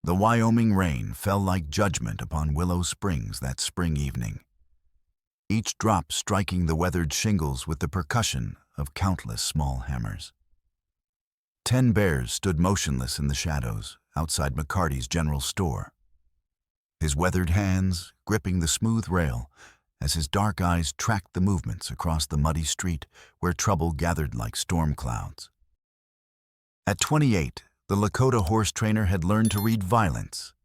The Wyoming rain fell like judgment upon Willow Springs that spring evening, each drop striking the weathered shingles with the percussion of countless small hammers. 10 bears stood motionless in the shadows outside McCarty's general store, his weathered hands gripping the smooth rail as his dark eyes tracked the movements across the muddy street where trouble gathered like storm clouds. At 28, the Lakota horse trainer had learned to read violence.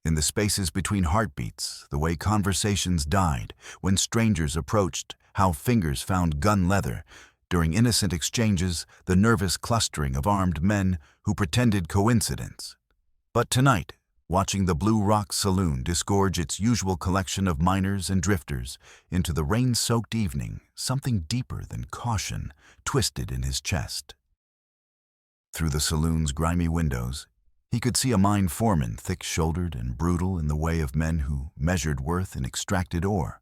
In the spaces between heartbeats, the way conversations died, when strangers approached, how fingers found gun leather, during innocent exchanges, the nervous clustering of armed men who pretended coincidence. But tonight, watching the Blue Rock Saloon disgorge its usual collection of miners and drifters into the rain-soaked evening, something deeper than caution twisted in his chest. Through the saloon's grimy windows, he could see a mine foreman thick-shouldered and brutal in the way of men who measured worth in extracted ore,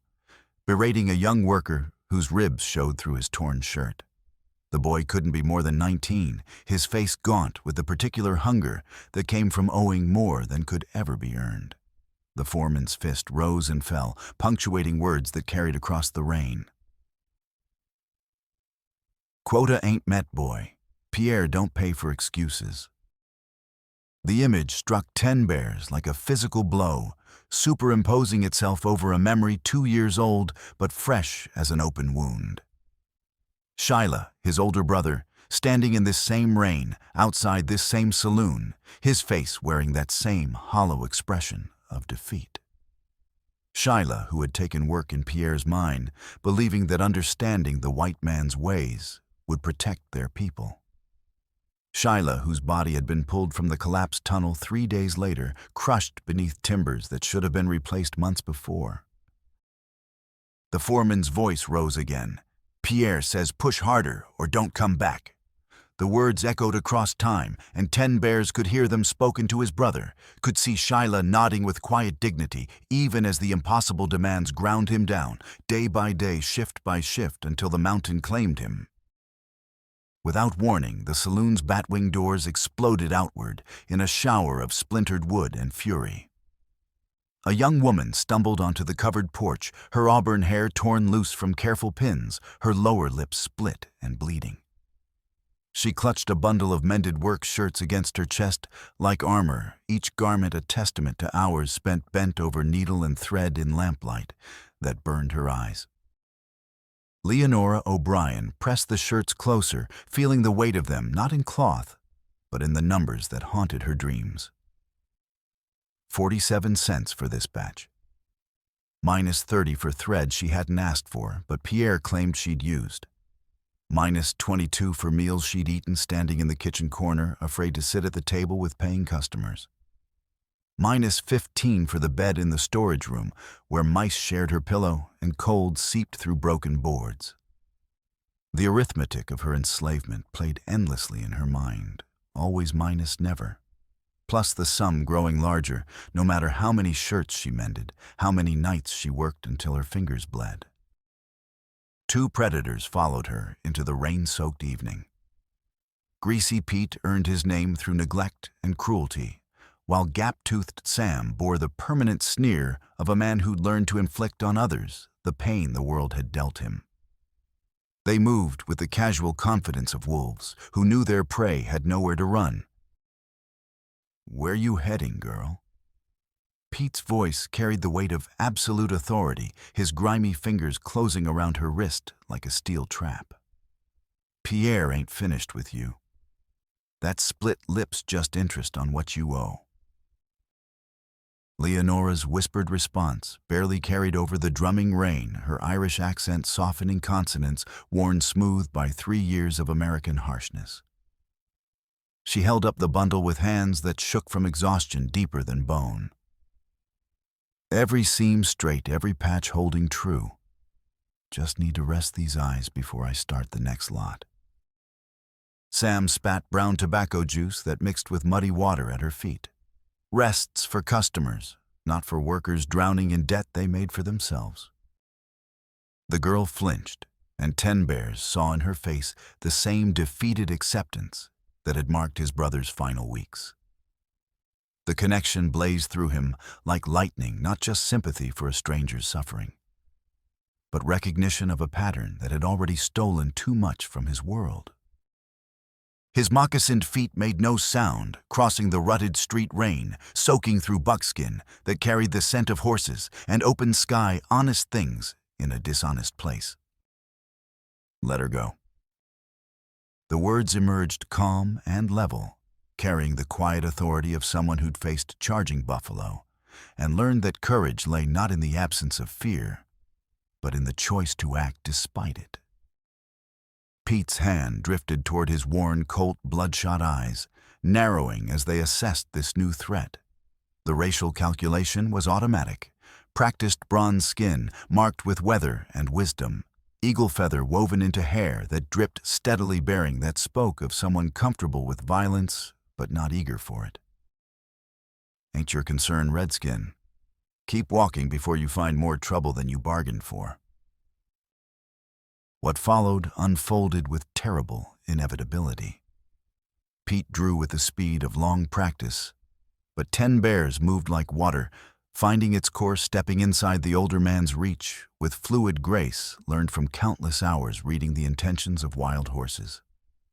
berating a young worker whose ribs showed through his torn shirt. The boy couldn't be more than 19, his face gaunt with the particular hunger that came from owing more than could ever be earned. The foreman's fist rose and fell, punctuating words that carried across the rain. "Quota ain't met, boy. Pierre don't pay for excuses." The image struck 10 bears like a physical blow, superimposing itself over a memory 2 years old but fresh as an open wound. Shyla, his older brother, standing in this same rain, outside this same saloon, his face wearing that same hollow expression of defeat. Shyla, who had taken work in Pierre's mine, believing that understanding the white man's ways would protect their people. Shyla, whose body had been pulled from the collapsed tunnel 3 days later, crushed beneath timbers that should have been replaced months before. The foreman's voice rose again. "Pierre says push harder or don't come back." The words echoed across time, and 10 bears could hear them spoken to his brother, could see Shyla nodding with quiet dignity, even as the impossible demands ground him down, day by day, shift by shift, until the mountain claimed him. Without warning, the saloon's batwing doors exploded outward in a shower of splintered wood and fury. A young woman stumbled onto the covered porch, her auburn hair torn loose from careful pins, her lower lip split and bleeding. She clutched a bundle of mended work shirts against her chest like armor, each garment a testament to hours spent bent over needle and thread in lamplight that burned her eyes. Leonora O'Brien pressed the shirts closer, feeling the weight of them not in cloth, but in the numbers that haunted her dreams. 47 cents for this batch. Minus 30 for thread she hadn't asked for, but Pierre claimed she'd used. Minus 22 for meals she'd eaten standing in the kitchen corner, afraid to sit at the table with paying customers. Minus 15 for the bed in the storage room, where mice shared her pillow and cold seeped through broken boards. The arithmetic of her enslavement played endlessly in her mind, always minus never. Plus the sum growing larger, no matter how many shirts she mended, how many nights she worked until her fingers bled. 2 predators followed her into the rain-soaked evening. Greasy Pete earned his name through neglect and cruelty, while gap-toothed Sam bore the permanent sneer of a man who'd learned to inflict on others the pain the world had dealt him. They moved with the casual confidence of wolves, who knew their prey had nowhere to run. "Where you heading, girl?" Pete's voice carried the weight of absolute authority, his grimy fingers closing around her wrist like a steel trap. "Pierre ain't finished with you. That split lip's just interest on what you owe." Leonora's whispered response barely carried over the drumming rain, her Irish accent softening consonants worn smooth by 3 years of American harshness. She held up the bundle with hands that shook from exhaustion deeper than bone. "Every seam straight, every patch holding true. Just need to rest these eyes before I start the next lot." Sam spat brown tobacco juice that mixed with muddy water at her feet. Rests for customers, not for workers drowning in debt they made for themselves. The girl flinched, and 10 bears saw in her face the same defeated acceptance that had marked his brother's final weeks. The connection blazed through him like lightning, not just sympathy for a stranger's suffering, but recognition of a pattern that had already stolen too much from his world. His moccasined feet made no sound, crossing the rutted street rain, soaking through buckskin that carried the scent of horses and open sky, honest things in a dishonest place. Let her go. The words emerged calm and level, carrying the quiet authority of someone who'd faced charging buffalo and learned that courage lay not in the absence of fear, but in the choice to act despite it. Pete's hand drifted toward his worn Colt bloodshot eyes, narrowing as they assessed this new threat. The racial calculation was automatic. Practiced bronze skin, marked with weather and wisdom. Eagle feather woven into hair that dripped steadily, bearing that spoke of someone comfortable with violence but not eager for it. Ain't your concern, Redskin? Keep walking before you find more trouble than you bargained for. What followed unfolded with terrible inevitability. Pete drew with the speed of long practice, but 10 bears moved like water, finding its course, stepping inside the older man's reach with fluid grace learned from countless hours reading the intentions of wild horses.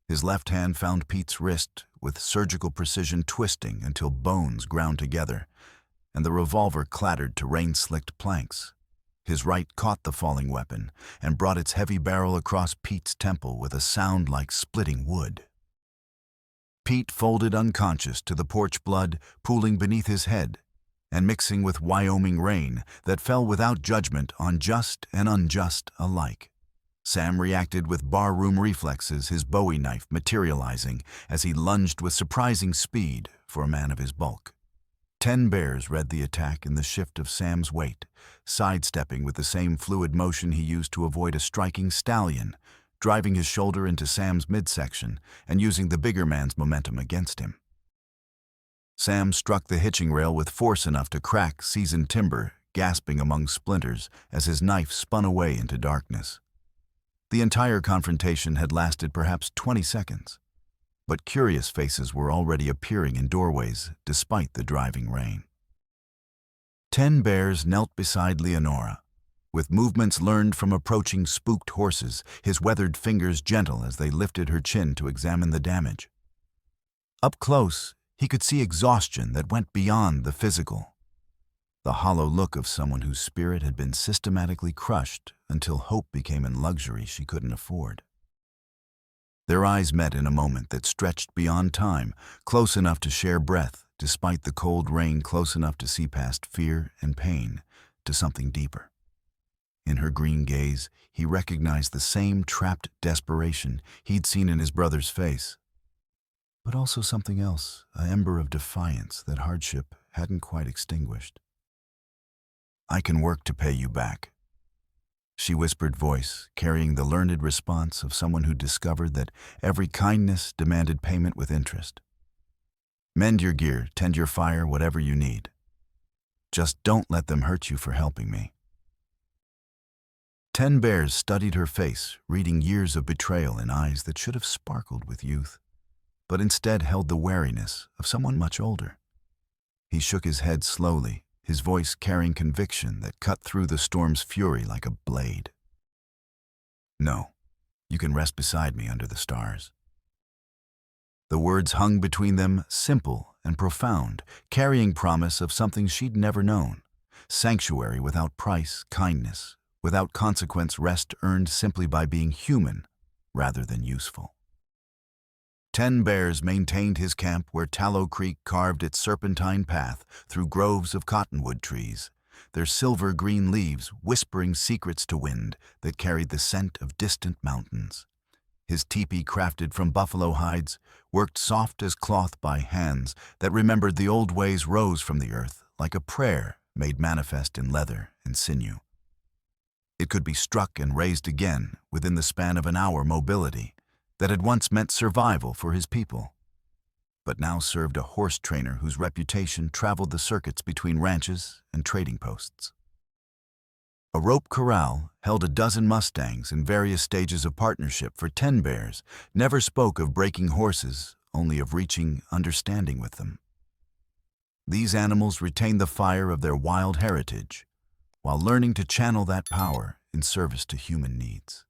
His left hand found Pete's wrist with surgical precision, twisting until bones ground together, and the revolver clattered to rain-slicked planks. His right caught the falling weapon and brought its heavy barrel across Pete's temple with a sound like splitting wood. Pete folded unconscious to the porch, blood pooling beneath his head and mixing with Wyoming rain that fell without judgment on just and unjust alike. Sam reacted with barroom reflexes, his Bowie knife materializing as he lunged with surprising speed for a man of his bulk. 10 bears read the attack in the shift of Sam's weight, sidestepping with the same fluid motion he used to avoid a striking stallion, driving his shoulder into Sam's midsection and using the bigger man's momentum against him. Sam struck the hitching rail with force enough to crack seasoned timber, gasping among splinters as his knife spun away into darkness. The entire confrontation had lasted perhaps 20 seconds. But curious faces were already appearing in doorways despite the driving rain. 10 bears knelt beside Leonora, with movements learned from approaching spooked horses, his weathered fingers gentle as they lifted her chin to examine the damage. Up close, he could see exhaustion that went beyond the physical, the hollow look of someone whose spirit had been systematically crushed until hope became a luxury she couldn't afford. Their eyes met in a moment that stretched beyond time, close enough to share breath, despite the cold rain, close enough to see past fear and pain to something deeper. In her green gaze, he recognized the same trapped desperation he'd seen in his brother's face, but also something else, an ember of defiance that hardship hadn't quite extinguished. "I can work to pay you back," she whispered, voice carrying the learned response of someone who discovered that every kindness demanded payment with interest. "Mend your gear, tend your fire, whatever you need. Just don't let them hurt you for helping me." 10 bears studied her face, reading years of betrayal in eyes that should have sparkled with youth, but instead held the wariness of someone much older. He shook his head slowly, his voice carrying conviction that cut through the storm's fury like a blade. "No, you can rest beside me under the stars." The words hung between them, simple and profound, carrying promise of something she'd never known. Sanctuary without price, kindness without consequence, rest earned simply by being human rather than useful. 10 bears maintained his camp where Tallow Creek carved its serpentine path through groves of cottonwood trees, their silver-green leaves whispering secrets to wind that carried the scent of distant mountains. His teepee, crafted from buffalo hides, worked soft as cloth by hands that remembered the old ways, rose from the earth like a prayer made manifest in leather and sinew. It could be struck and raised again within the span of an hour. Mobility that had once meant survival for his people, but now served a horse trainer whose reputation traveled the circuits between ranches and trading posts. A rope corral held a dozen mustangs in various stages of partnership for 10 bears, never spoke of breaking horses, only of reaching understanding with them. These animals retain the fire of their wild heritage, while learning to channel that power in service to human needs.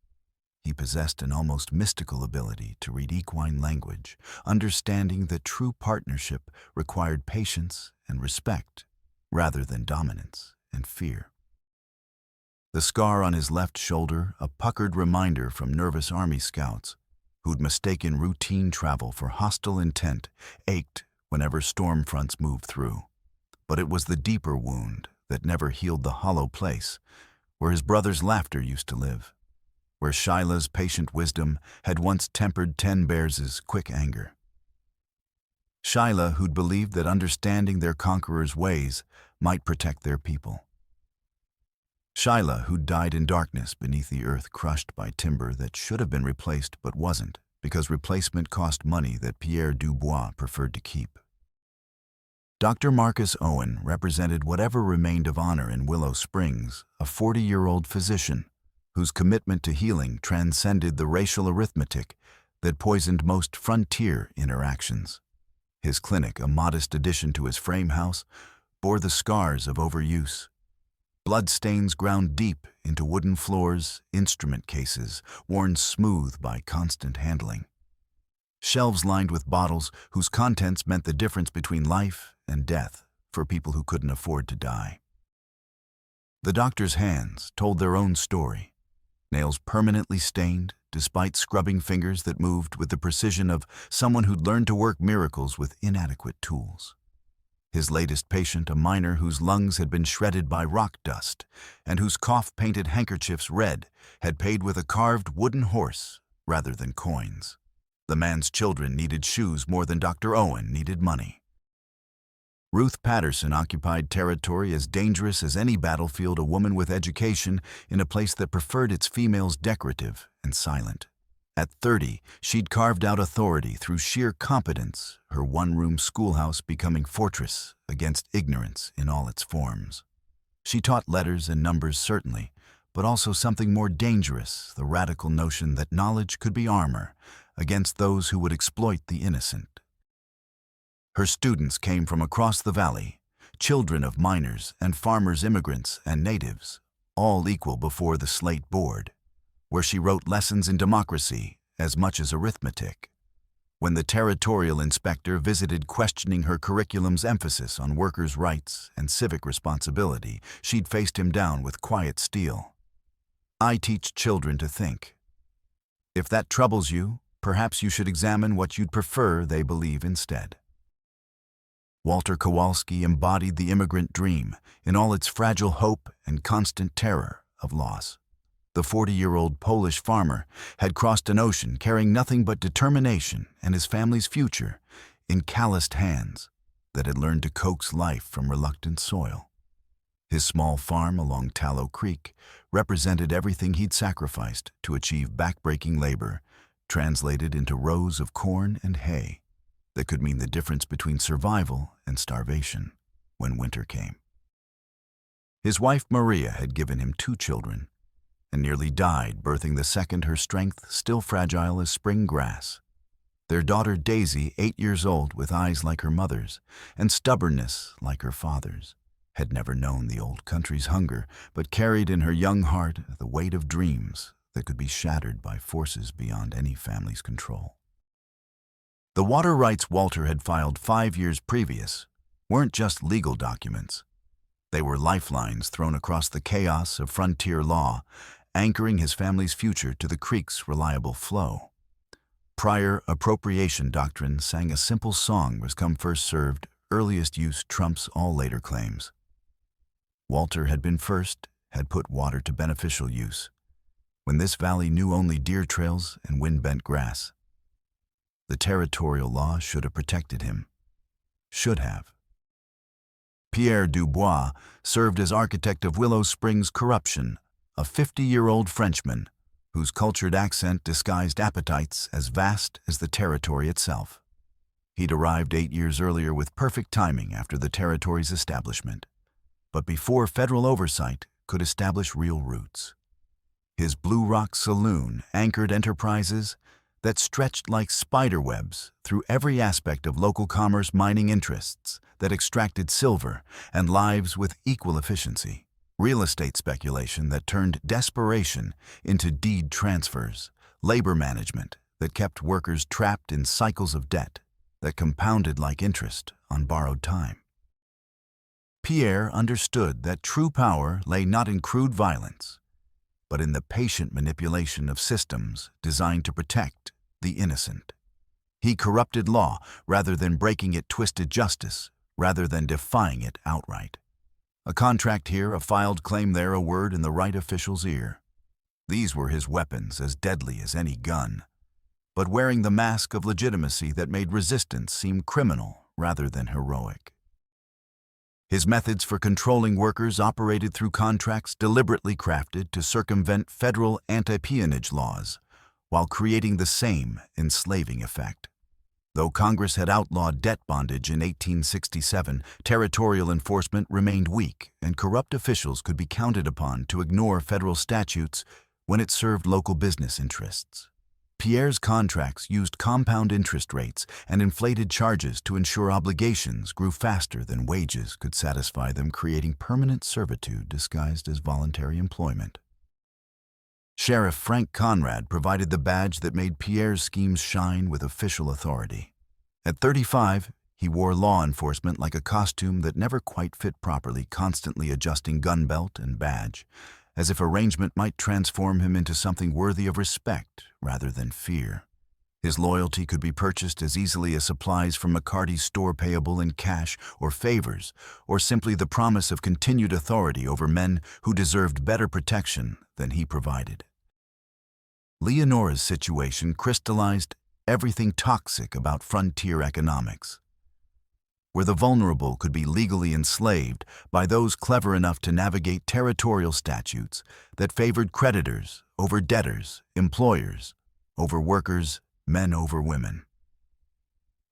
He possessed an almost mystical ability to read equine language, understanding that true partnership required patience and respect rather than dominance and fear. The scar on his left shoulder, a puckered reminder from nervous army scouts who'd mistaken routine travel for hostile intent, ached whenever storm fronts moved through. But it was the deeper wound that never healed the hollow place where his brother's laughter used to live, where Shyla's patient wisdom had once tempered Ten Bears' quick anger. Shyla, who'd believed that understanding their conqueror's ways might protect their people. Shyla, who'd died in darkness beneath the earth, crushed by timber that should have been replaced but wasn't, because replacement cost money that Pierre Dubois preferred to keep. Dr. Marcus Owen represented whatever remained of honor in Willow Springs, a 40-year-old physician whose commitment to healing transcended the racial arithmetic that poisoned most frontier interactions. His clinic, a modest addition to his frame house, bore the scars of overuse. Bloodstains ground deep into wooden floors, instrument cases worn smooth by constant handling. Shelves lined with bottles whose contents meant the difference between life and death for people who couldn't afford to die. The doctor's hands told their own story, nails permanently stained despite scrubbing fingers that moved with the precision of someone who'd learned to work miracles with inadequate tools. His latest patient, a miner whose lungs had been shredded by rock dust and whose cough-painted handkerchiefs red, had paid with a carved wooden horse rather than coins. The man's children needed shoes more than Dr. Owen needed money. Ruth Patterson occupied territory as dangerous as any battlefield a woman with education in a place that preferred its females decorative and silent. At 30, she'd carved out authority through sheer competence, her one-room schoolhouse becoming fortress against ignorance in all its forms. She taught letters and numbers certainly, but also something more dangerous, the radical notion that knowledge could be armor against those who would exploit the innocent. Her students came from across the valley, children of miners and farmers, immigrants and natives, all equal before the slate board, where she wrote lessons in democracy as much as arithmetic. When the territorial inspector visited questioning her curriculum's emphasis on workers' rights and civic responsibility, she'd faced him down with quiet steel. "I teach children to think. If that troubles you, perhaps you should examine what you'd prefer they believe instead." Walter Kowalski embodied the immigrant dream in all its fragile hope and constant terror of loss. The 40-year-old Polish farmer had crossed an ocean carrying nothing but determination and his family's future in calloused hands that had learned to coax life from reluctant soil. His small farm along Tallow Creek represented everything he'd sacrificed to achieve backbreaking labor, translated into rows of corn and hay that could mean the difference between survival and starvation when winter came. His wife Maria had given him 2 children and nearly died birthing the second, her strength still fragile as spring grass. Their daughter Daisy, 8 years old with eyes like her mother's and stubbornness like her father's, had never known the old country's hunger, but carried in her young heart the weight of dreams that could be shattered by forces beyond any family's control. The water rights Walter had filed 5 years previous weren't just legal documents. They were lifelines thrown across the chaos of frontier law, anchoring his family's future to the creek's reliable flow. Prior appropriation doctrine sang a simple song was come first served, earliest use trumps all later claims. Walter had been first, had put water to beneficial use, when this valley knew only deer trails and wind-bent grass. The territorial law should have protected him. Should have. Pierre Dubois served as architect of Willow Springs corruption, a 50-year-old Frenchman whose cultured accent disguised appetites as vast as the territory itself. He'd arrived 8 years earlier with perfect timing after the territory's establishment, but before federal oversight could establish real roots. His Blue Rock Saloon anchored enterprises that stretched like spider webs through every aspect of local commerce, mining interests that extracted silver and lives with equal efficiency. Real estate speculation that turned desperation into deed transfers. Labor management that kept workers trapped in cycles of debt that compounded like interest on borrowed time. Pierre understood that true power lay not in crude violence, but in the patient manipulation of systems designed to protect the innocent. He corrupted law rather than breaking it, twisted justice rather than defying it outright. A contract here, a filed claim there, a word in the right official's ear. These were his weapons, as deadly as any gun, but wearing the mask of legitimacy that made resistance seem criminal rather than heroic. His methods for controlling workers operated through contracts deliberately crafted to circumvent federal anti-peonage laws, while creating the same enslaving effect. Though Congress had outlawed debt bondage in 1867, territorial enforcement remained weak, and corrupt officials could be counted upon to ignore federal statutes when it served local business interests. Pierre's contracts used compound interest rates and inflated charges to ensure obligations grew faster than wages could satisfy them, creating permanent servitude disguised as voluntary employment. Sheriff Frank Conrad provided the badge that made Pierre's schemes shine with official authority. At 35, he wore law enforcement like a costume that never quite fit properly, constantly adjusting gun belt and badge, as if arrangement might transform him into something worthy of respect rather than fear. His loyalty could be purchased as easily as supplies from McCarty's store payable in cash or favors, or simply the promise of continued authority over men who deserved better protection than he provided. Leonora's situation crystallized everything toxic about frontier economics, where the vulnerable could be legally enslaved by those clever enough to navigate territorial statutes that favored creditors over debtors, employers over workers, men over women.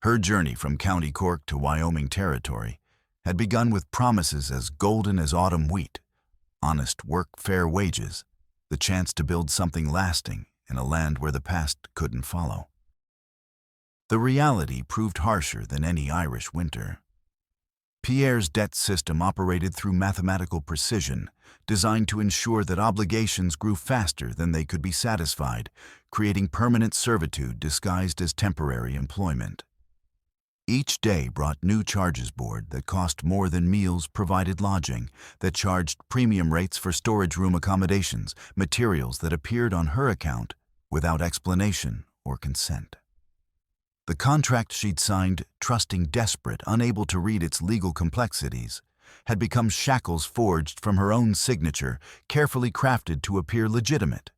Her journey from County Cork to Wyoming Territory had begun with promises as golden as autumn wheat: honest work, fair wages, the chance to build something lasting in a land where the past couldn't follow. The reality proved harsher than any Irish winter. Pierre's debt system operated through mathematical precision, designed to ensure that obligations grew faster than they could be satisfied, creating permanent servitude disguised as temporary employment. Each day brought new charges board that cost more than meals provided lodging, that charged premium rates for storage room accommodations, materials that appeared on her account without explanation or consent. The contract she'd signed, trusting desperate, unable to read its legal complexities, had become shackles forged from her own signature, carefully crafted to appear legitimate,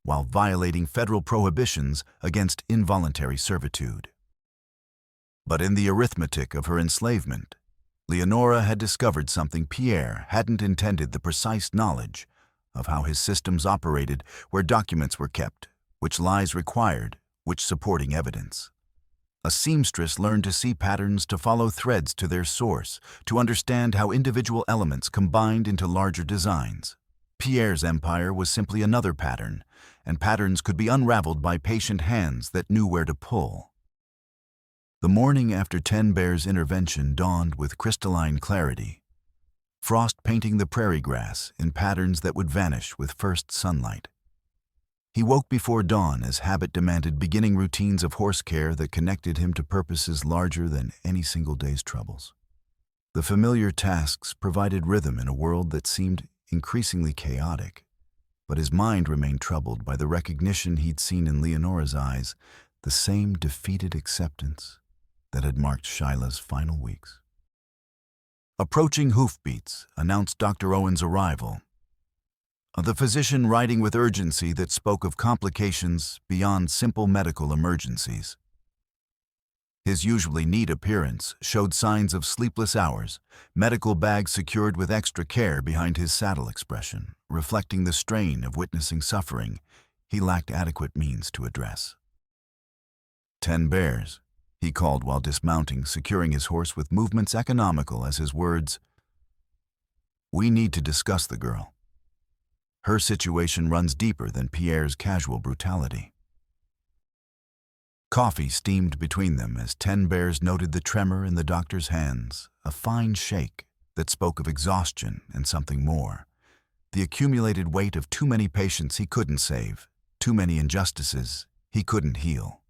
while violating federal prohibitions against involuntary servitude. But in the arithmetic of her enslavement, Leonora had discovered something Pierre hadn't intended: the precise knowledge of how his systems operated, where documents were kept, which lies required, which supporting evidence. A seamstress learned to see patterns, to follow threads to their source, to understand how individual elements combined into larger designs. Pierre's empire was simply another pattern, and patterns could be unraveled by patient hands that knew where to pull. The morning after Ten Bear's intervention dawned with crystalline clarity, frost painting the prairie grass in patterns that would vanish with first sunlight. He woke before dawn as habit demanded, beginning routines of horse care that connected him to purposes larger than any single day's troubles. The familiar tasks provided rhythm in a world that seemed increasingly chaotic, but his mind remained troubled by the recognition he'd seen in Leonora's eyes, the same defeated acceptance that had marked Shyla's final weeks. Approaching hoofbeats announced Dr. Owen's arrival, the physician writing with urgency that spoke of complications beyond simple medical emergencies. His usually neat appearance showed signs of sleepless hours, medical bag secured with extra care behind his saddle expression, reflecting the strain of witnessing suffering he lacked adequate means to address. 10 Bears, he called while dismounting, securing his horse with movements economical as his words. We need to discuss the girl. Her situation runs deeper than Pierre's casual brutality. Coffee steamed between them as 10 bears noted the tremor in the doctor's hands, a fine shake that spoke of exhaustion and something more. The accumulated weight of too many patients he couldn't save, too many injustices he couldn't heal.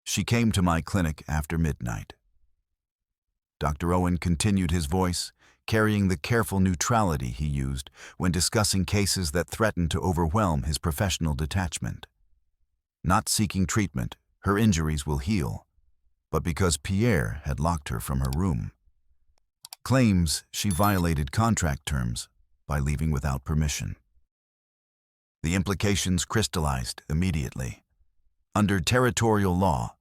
She came to my clinic after midnight. Dr. Owen continued his voice, carrying the careful neutrality he used when discussing cases that threatened to overwhelm his professional detachment. Not seeking treatment, her injuries will heal, but because Pierre had locked her from her room. Claims she violated contract terms by leaving without permission. The implications crystallized immediately. Under territorial law,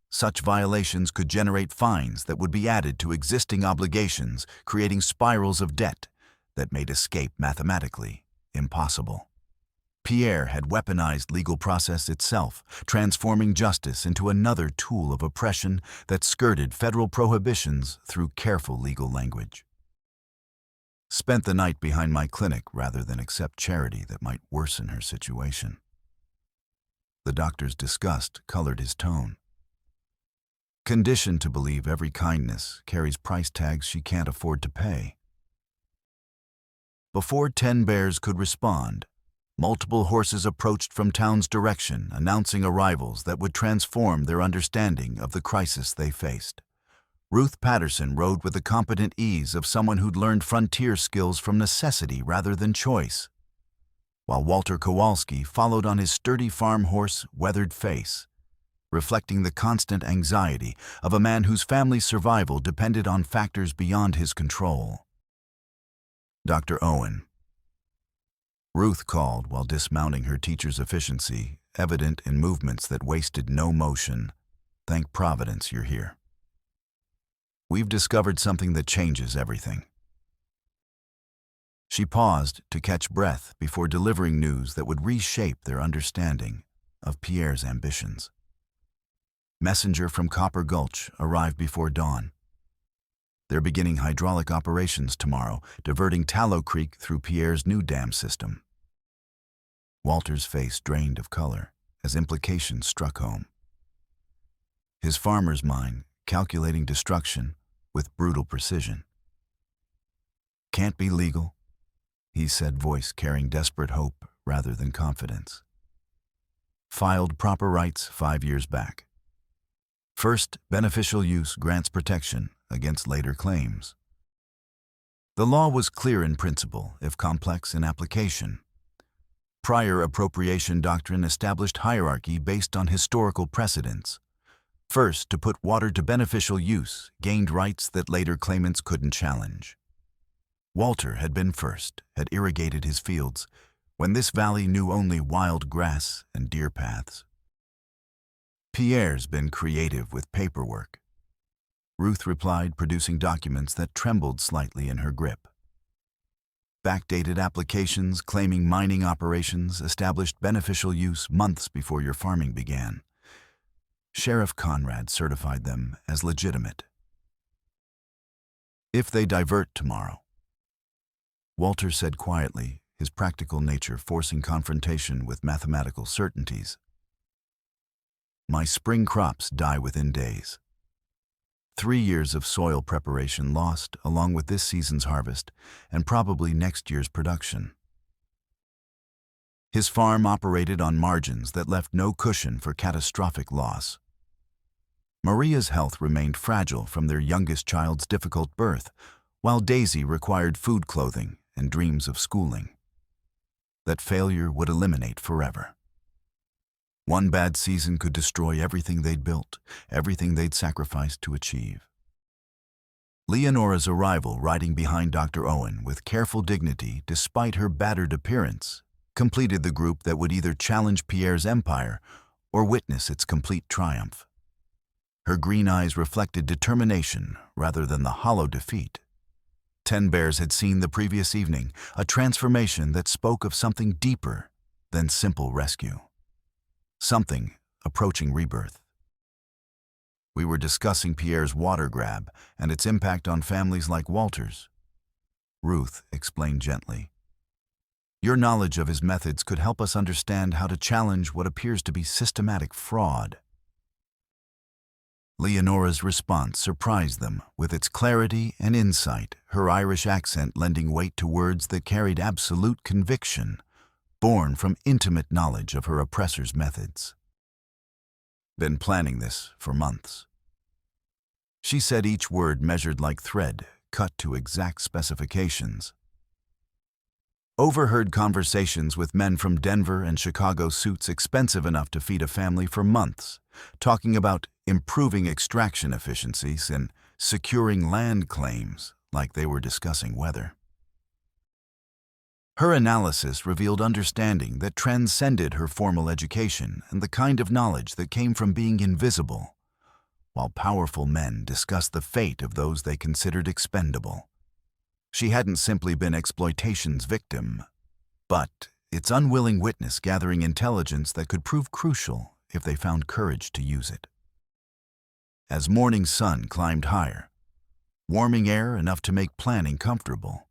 such violations could generate fines that would be added to existing obligations, creating spirals of debt that made escape mathematically impossible. Pierre had weaponized legal process itself, transforming justice into another tool of oppression that skirted federal prohibitions through careful legal language. Spent the night behind my clinic rather than accept charity that might worsen her situation. The doctor's disgust colored his tone. Conditioned to believe every kindness carries price tags she can't afford to pay. Before 10 bears could respond, multiple horses approached from town's direction, announcing arrivals that would transform their understanding of the crisis they faced. Ruth Patterson rode with the competent ease of someone who'd learned frontier skills from necessity rather than choice, while Walter Kowalski followed on his sturdy farm horse, weathered face, reflecting the constant anxiety of a man whose family's survival depended on factors beyond his control. Dr. Owen. Ruth called while dismounting her teacher's efficiency, evident in movements that wasted no motion. Thank Providence you're here. We've discovered something that changes everything. She paused to catch breath before delivering news that would reshape their understanding of Pierre's ambitions. Messenger from Copper Gulch arrived before dawn. They're beginning hydraulic operations tomorrow, diverting Tallow Creek through Pierre's new dam system. Walter's face drained of color as implications struck home. His farmer's mind calculating destruction with brutal precision. Can't be legal, he said, voice carrying desperate hope rather than confidence. Filed proper rights 5 years back. First, beneficial use grants protection against later claims. The law was clear in principle, if complex in application. Prior appropriation doctrine established hierarchy based on historical precedents. First, to put water to beneficial use gained rights that later claimants couldn't challenge. Walter had been first, had irrigated his fields, when this valley knew only wild grass and deer paths. Pierre's been creative with paperwork. Ruth replied, producing documents that trembled slightly in her grip. Backdated applications claiming mining operations established beneficial use months before your farming began. Sheriff Conrad certified them as legitimate. If they divert tomorrow, Walter said quietly, his practical nature forcing confrontation with mathematical certainties. My spring crops die within days. 3 years of soil preparation lost along with this season's harvest and probably next year's production. His farm operated on margins that left no cushion for catastrophic loss. Maria's health remained fragile from their youngest child's difficult birth, while Daisy required food, clothing, and dreams of schooling. That failure would eliminate forever. One bad season could destroy everything they'd built, everything they'd sacrificed to achieve. Leonora's arrival riding behind Dr. Owen with careful dignity despite her battered appearance completed the group that would either challenge Pierre's empire or witness its complete triumph. Her green eyes reflected determination rather than the hollow defeat. 10 bears had seen the previous evening a transformation that spoke of something deeper than simple rescue. Something approaching rebirth. We were discussing Pierre's water grab and its impact on families like Walter's. Ruth explained gently. Your knowledge of his methods could help us understand how to challenge what appears to be systematic fraud. Leonora's response surprised them with its clarity and insight, her Irish accent lending weight to words that carried absolute conviction, born from intimate knowledge of her oppressor's methods. Been planning this for months. She said, each word measured like thread, cut to exact specifications. Overheard conversations with men from Denver and Chicago, suits expensive enough to feed a family for months, talking about improving extraction efficiencies and securing land claims like they were discussing weather. Her analysis revealed understanding that transcended her formal education and the kind of knowledge that came from being invisible, while powerful men discussed the fate of those they considered expendable. She hadn't simply been exploitation's victim, but its unwilling witness gathering intelligence that could prove crucial if they found courage to use it. As morning sun climbed higher, warming air enough to make planning comfortable,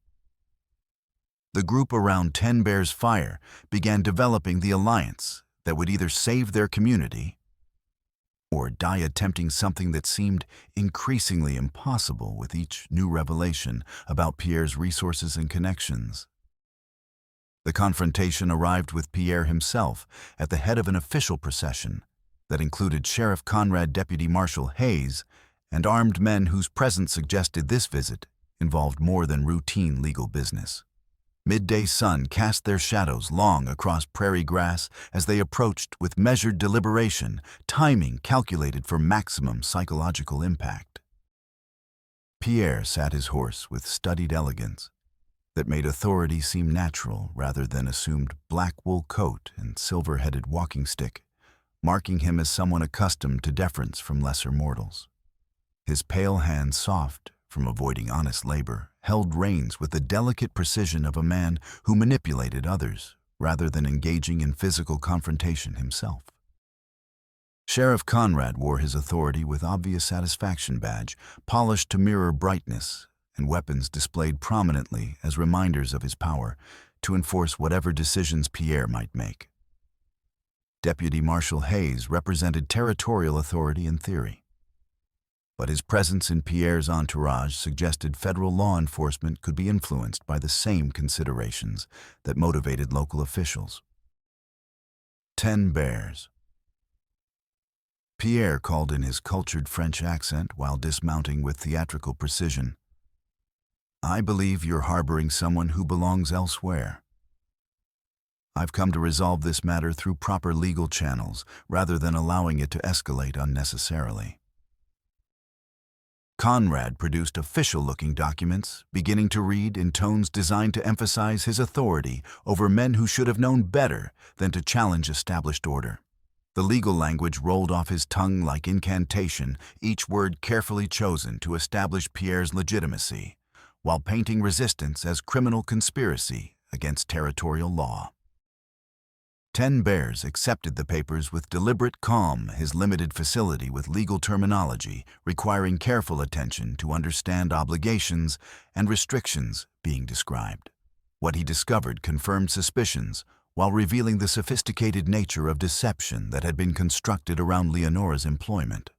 the group around Ten Bears' fire began developing the alliance that would either save their community or die attempting something that seemed increasingly impossible with each new revelation about Pierre's resources and connections. The confrontation arrived with Pierre himself at the head of an official procession that included Sheriff Conrad, Deputy Marshal Hayes, and armed men whose presence suggested this visit involved more than routine legal business. Midday sun cast their shadows long across prairie grass as they approached with measured deliberation, timing calculated for maximum psychological impact. Pierre sat his horse with studied elegance that made authority seem natural rather than assumed black wool coat and silver-headed walking stick, marking him as someone accustomed to deference from lesser mortals. His pale hands, soft from avoiding honest labor, held reins with the delicate precision of a man who manipulated others rather than engaging in physical confrontation himself. Sheriff Conrad wore his authority with obvious satisfaction badge, polished to mirror brightness, and weapons displayed prominently as reminders of his power to enforce whatever decisions Pierre might make. Deputy Marshal Hayes represented territorial authority in theory, but his presence in Pierre's entourage suggested federal law enforcement could be influenced by the same considerations that motivated local officials. 10 Bears. Pierre called in his cultured French accent while dismounting with theatrical precision. I believe you're harboring someone who belongs elsewhere. I've come to resolve this matter through proper legal channels rather than allowing it to escalate unnecessarily. Conrad produced official-looking documents, beginning to read in tones designed to emphasize his authority over men who should have known better than to challenge established order. The legal language rolled off his tongue like incantation, each word carefully chosen to establish Pierre's legitimacy, while painting resistance as criminal conspiracy against territorial law. 10 Bears accepted the papers with deliberate calm, his limited facility with legal terminology requiring careful attention to understand obligations and restrictions being described. What he discovered confirmed suspicions while revealing the sophisticated nature of deception that had been constructed around Leonora's employment.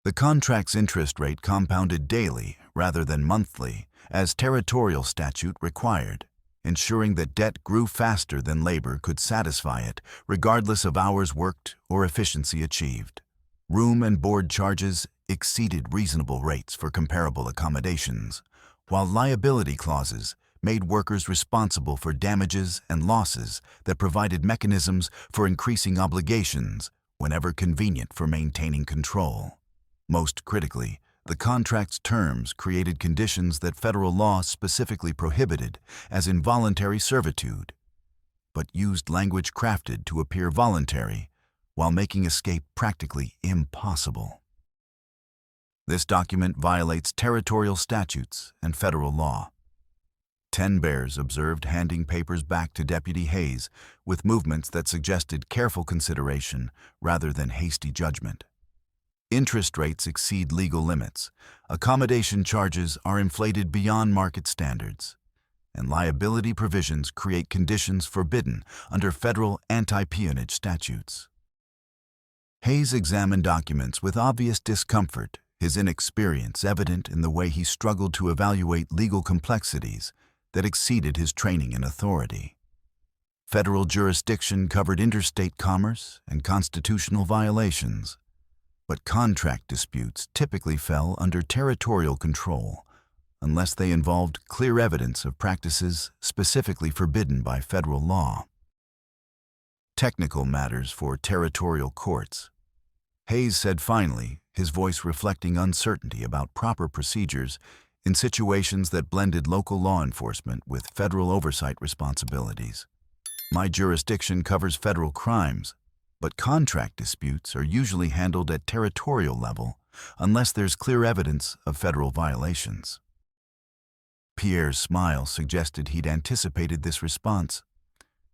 The contract's interest rate compounded daily rather than monthly, as territorial statute required, ensuring that debt grew faster than labor could satisfy it, regardless of hours worked or efficiency achieved. Room and board charges exceeded reasonable rates for comparable accommodations, while liability clauses made workers responsible for damages and losses that provided mechanisms for increasing obligations whenever convenient for maintaining control. Most critically, the contract's terms created conditions that federal law specifically prohibited, as involuntary servitude, but used language crafted to appear voluntary while making escape practically impossible. This document violates territorial statutes and federal law. 10 Bears observed, handing papers back to Deputy Hayes with movements that suggested careful consideration rather than hasty judgment. Interest rates exceed legal limits, accommodation charges are inflated beyond market standards, and liability provisions create conditions forbidden under federal anti-peonage statutes. Hayes examined documents with obvious discomfort, his inexperience evident in the way he struggled to evaluate legal complexities that exceeded his training and authority. Federal jurisdiction covered interstate commerce and constitutional violations, but contract disputes typically fell under territorial control unless they involved clear evidence of practices specifically forbidden by federal law. Technical matters for territorial courts. Hayes said finally, his voice reflecting uncertainty about proper procedures in situations that blended local law enforcement with federal oversight responsibilities. My jurisdiction covers federal crimes, but contract disputes are usually handled at territorial level unless there's clear evidence of federal violations. Pierre's smile suggested he'd anticipated this response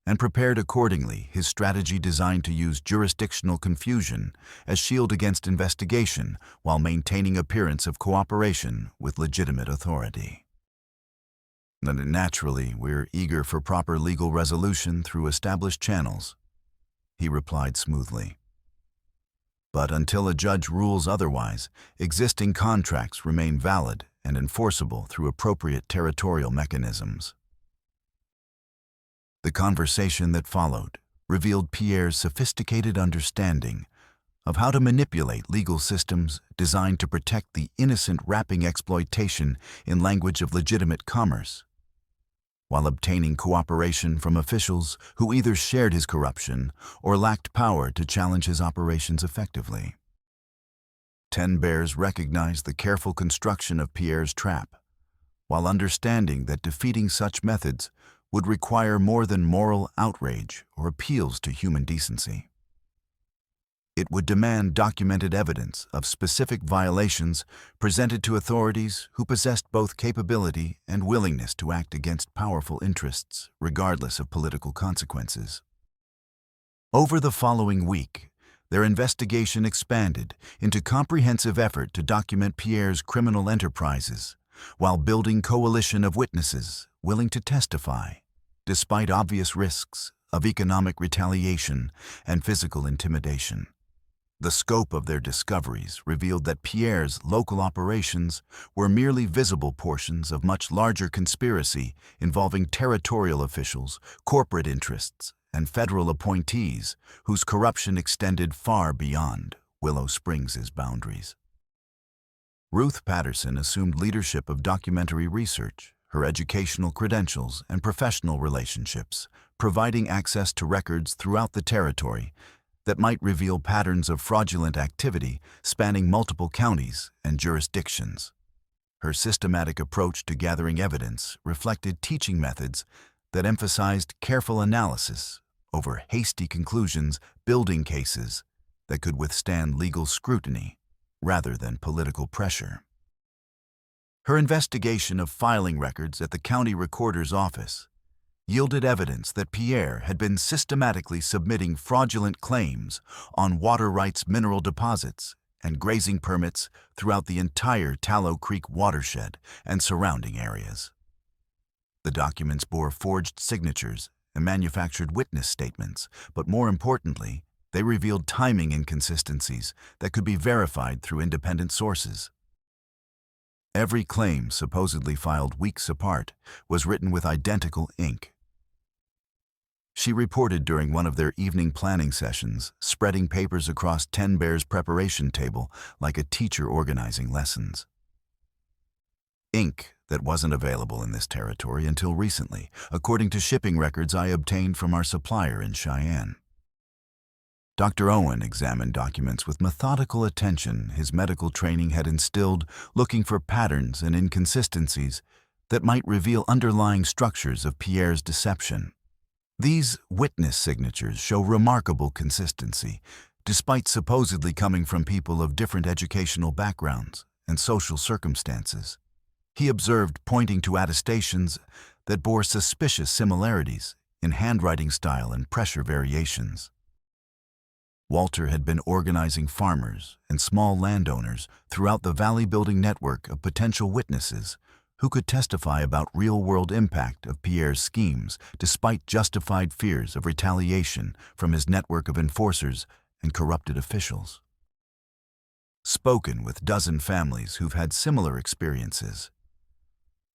and prepared accordingly, his strategy designed to use jurisdictional confusion as shield against investigation while maintaining appearance of cooperation with legitimate authority. Naturally, we're eager for proper legal resolution through established channels, he replied smoothly. But until a judge rules otherwise, existing contracts remain valid and enforceable through appropriate territorial mechanisms. The conversation that followed revealed Pierre's sophisticated understanding of how to manipulate legal systems designed to protect the innocent, wrapping exploitation in language of legitimate commerce, while obtaining cooperation from officials who either shared his corruption or lacked power to challenge his operations effectively. Ten Bears recognized the careful construction of Pierre's trap, while understanding that defeating such methods would require more than moral outrage or appeals to human decency. It would demand documented evidence of specific violations presented to authorities who possessed both capability and willingness to act against powerful interests, regardless of political consequences. Over the following week, their investigation expanded into comprehensive effort to document Pierre's criminal enterprises, while building coalition of witnesses willing to testify, despite obvious risks of economic retaliation and physical intimidation. The scope of their discoveries revealed that Pierre's local operations were merely visible portions of much larger conspiracy involving territorial officials, corporate interests, and federal appointees whose corruption extended far beyond Willow Springs' boundaries. Ruth Patterson assumed leadership of documentary research, her educational credentials and professional relationships, providing access to records throughout the territory that might reveal patterns of fraudulent activity spanning multiple counties and jurisdictions. Her systematic approach to gathering evidence reflected teaching methods that emphasized careful analysis over hasty conclusions, building cases that could withstand legal scrutiny rather than political pressure. Her investigation of filing records at the county recorder's office yielded evidence that Pierre had been systematically submitting fraudulent claims on water rights mineral deposits and grazing permits throughout the entire Tallow Creek watershed and surrounding areas. The documents bore forged signatures and manufactured witness statements, but more importantly, they revealed timing inconsistencies that could be verified through independent sources. Every claim, supposedly filed weeks apart, was written with identical ink. She reported during one of their evening planning sessions, spreading papers across Ten Bears' preparation table like a teacher organizing lessons. Ink that wasn't available in this territory until recently, according to shipping records I obtained from our supplier in Cheyenne. Dr. Owen examined documents with methodical attention his medical training had instilled, looking for patterns and inconsistencies that might reveal underlying structures of Pierre's deception. These witness signatures show remarkable consistency, despite supposedly coming from people of different educational backgrounds and social circumstances. He observed pointing to attestations that bore suspicious similarities in handwriting style and pressure variations. Walter had been organizing farmers and small landowners throughout the valley-building network of potential witnesses who could testify about real-world impact of Pierre's schemes despite justified fears of retaliation from his network of enforcers and corrupted officials. Spoken with dozen families who've had similar experiences,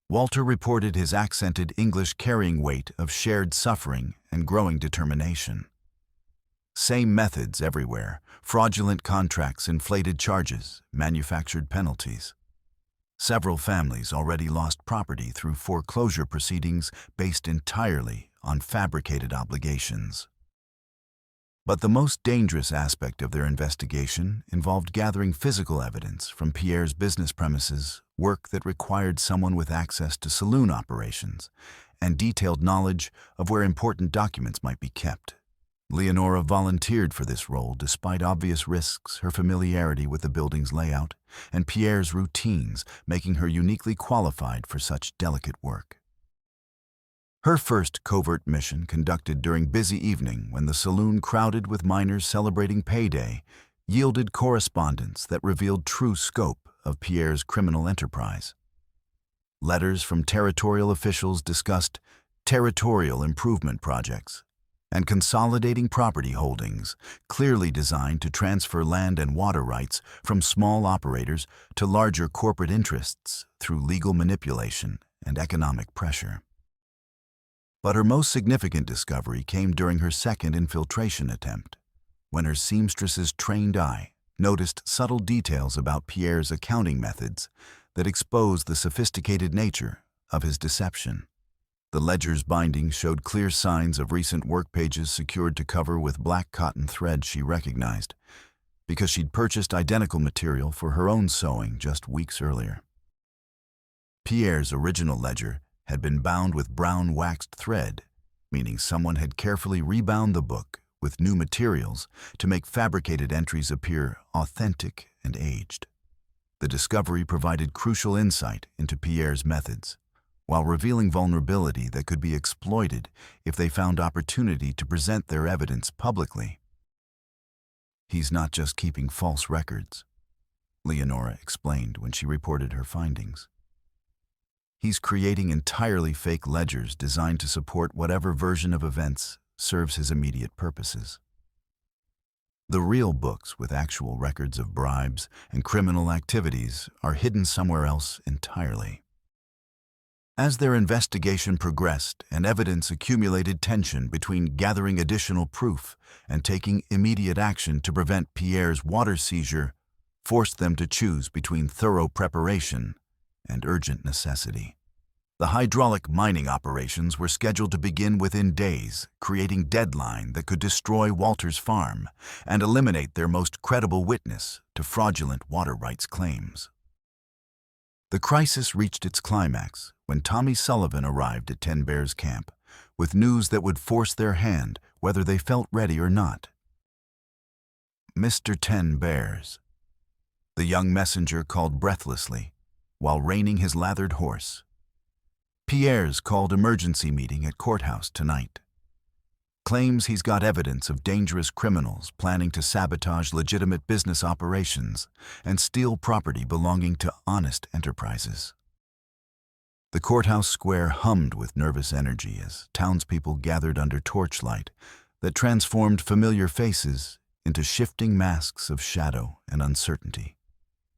Walter reported his accented English carrying weight of shared suffering and growing determination. Same methods everywhere: fraudulent contracts, inflated charges, manufactured penalties. Several families already lost property through foreclosure proceedings based entirely on fabricated obligations. But the most dangerous aspect of their investigation involved gathering physical evidence from Pierre's business premises, work that required someone with access to saloon operations, and detailed knowledge of where important documents might be kept. Leonora volunteered for this role despite obvious risks, her familiarity with the building's layout, and Pierre's routines, making her uniquely qualified for such delicate work. Her first covert mission, conducted during busy evening when the saloon crowded with miners celebrating payday, yielded correspondence that revealed true scope of Pierre's criminal enterprise. Letters from territorial officials discussed territorial improvement projects and consolidating property holdings, clearly designed to transfer land and water rights from small operators to larger corporate interests through legal manipulation and economic pressure. But her most significant discovery came during her second infiltration attempt, when her seamstress's trained eye noticed subtle details about Pierre's accounting methods that exposed the sophisticated nature of his deception. The ledger's bindings showed clear signs of recent work pages secured to cover with black cotton thread she recognized, because she'd purchased identical material for her own sewing just weeks earlier. Pierre's original ledger had been bound with brown waxed thread, meaning someone had carefully rebound the book with new materials to make fabricated entries appear authentic and aged. The discovery provided crucial insight into Pierre's methods, while revealing vulnerability that could be exploited if they found opportunity to present their evidence publicly. "He's not just keeping false records," Leonora explained when she reported her findings. "He's creating entirely fake ledgers designed to support whatever version of events serves his immediate purposes. The real books with actual records of bribes and criminal activities are hidden somewhere else entirely." As their investigation progressed and evidence accumulated, tension between gathering additional proof and taking immediate action to prevent Pierre's water seizure forced them to choose between thorough preparation and urgent necessity. The hydraulic mining operations were scheduled to begin within days, creating a deadline that could destroy Walter's farm and eliminate their most credible witness to fraudulent water rights claims. The crisis reached its climax when Tommy Sullivan arrived at Ten Bears camp with news that would force their hand whether they felt ready or not. "Mr. Ten Bears," the young messenger called breathlessly while reining his lathered horse. "Pierre's called emergency meeting at courthouse tonight. Claims he's got evidence of dangerous criminals planning to sabotage legitimate business operations and steal property belonging to honest enterprises." The courthouse square hummed with nervous energy as townspeople gathered under torchlight that transformed familiar faces into shifting masks of shadow and uncertainty.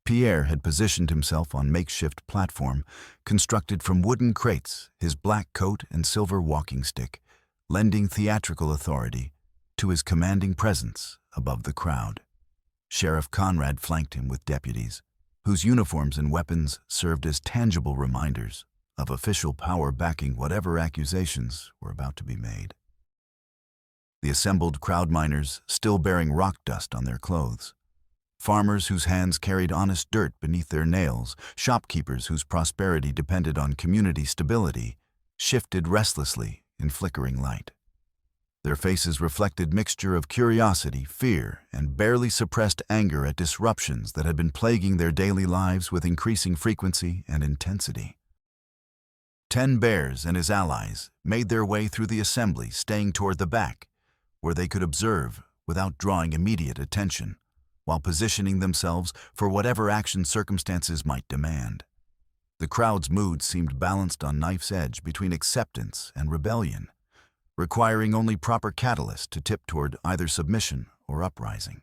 Pierre had positioned himself on makeshift platform constructed from wooden crates, his black coat and silver walking stick, lending theatrical authority to his commanding presence above the crowd. Sheriff Conrad flanked him with deputies, whose uniforms and weapons served as tangible reminders of official power backing whatever accusations were about to be made. The assembled crowd miners still bearing rock dust on their clothes, farmers whose hands carried honest dirt beneath their nails, shopkeepers whose prosperity depended on community stability, shifted restlessly in flickering light. Their faces reflected mixture of curiosity, fear, and barely suppressed anger at disruptions that had been plaguing their daily lives with increasing frequency and intensity. Ten Bears and his allies made their way through the assembly, staying toward the back, where they could observe without drawing immediate attention, while positioning themselves for whatever action circumstances might demand. The crowd's mood seemed balanced on knife's edge between acceptance and rebellion, requiring only proper catalyst to tip toward either submission or uprising.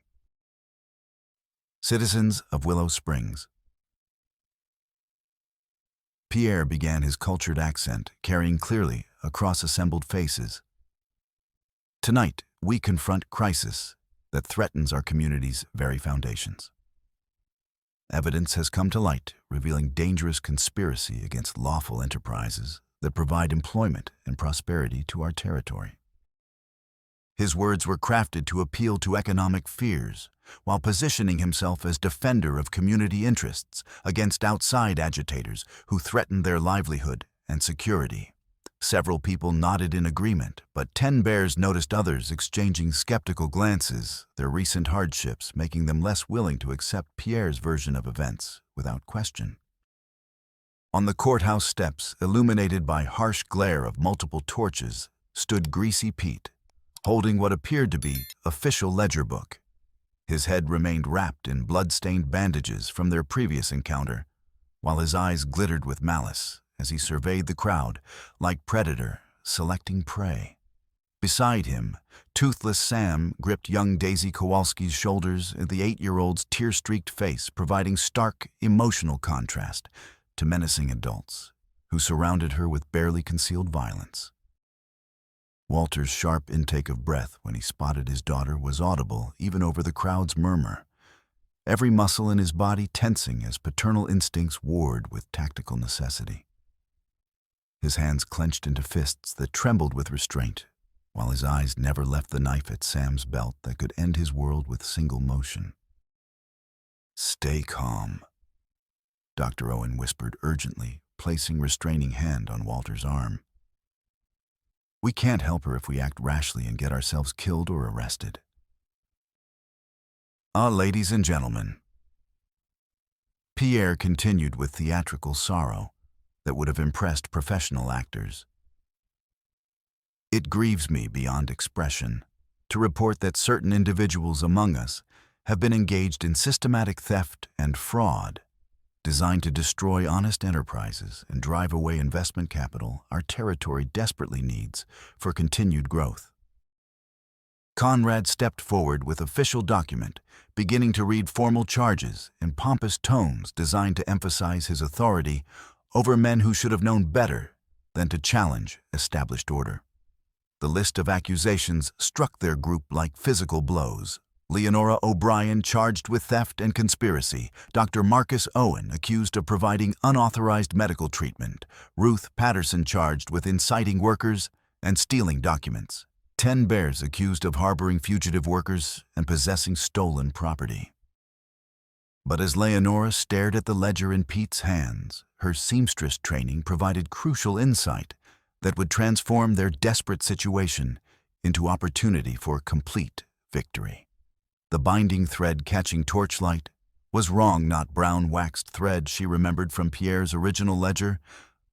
Citizens of Willow Springs. Pierre began his cultured accent, carrying clearly across assembled faces. Tonight, we confront crisis that threatens our community's very foundations. Evidence has come to light, revealing dangerous conspiracy against lawful enterprises that provide employment and prosperity to our territory. His words were crafted to appeal to economic fears, while positioning himself as defender of community interests against outside agitators who threatened their livelihood and security. Several people nodded in agreement, but 10 bears noticed others exchanging skeptical glances, their recent hardships making them less willing to accept Pierre's version of events without question. On the courthouse steps, illuminated by harsh glare of multiple torches, stood Greasy Pete, holding what appeared to be official ledger book. His head remained wrapped in blood-stained bandages from their previous encounter, while his eyes glittered with malice as he surveyed the crowd like predator selecting prey. Beside him, toothless Sam gripped young Daisy Kowalski's shoulders and the 8-year-old's tear-streaked face, providing stark, emotional contrast to menacing adults who surrounded her with barely concealed violence. Walter's sharp intake of breath when he spotted his daughter was audible even over the crowd's murmur, every muscle in his body tensing as paternal instincts warred with tactical necessity. His hands clenched into fists that trembled with restraint, while his eyes never left the knife at Sam's belt that could end his world with single motion. "Stay calm," Dr. Owen whispered urgently, placing restraining hand on Walter's arm. "We can't help her if we act rashly and get ourselves killed or arrested." Ladies and gentlemen," Pierre continued with theatrical sorrow that would have impressed professional actors. "It grieves me beyond expression to report that certain individuals among us have been engaged in systematic theft and fraud designed to destroy honest enterprises and drive away investment capital our territory desperately needs for continued growth." Conrad stepped forward with official document, beginning to read formal charges in pompous tones designed to emphasize his authority over men who should have known better than to challenge established order. The list of accusations struck their group like physical blows. Leonora O'Brien charged with theft and conspiracy, Dr. Marcus Owen accused of providing unauthorized medical treatment, Ruth Patterson charged with inciting workers and stealing documents, 10 bears accused of harboring fugitive workers and possessing stolen property. But as Leonora stared at the ledger in Pete's hands, her seamstress training provided crucial insight that would transform their desperate situation into opportunity for complete victory. The binding thread catching torchlight was wrong, not brown waxed thread she remembered from Pierre's original ledger,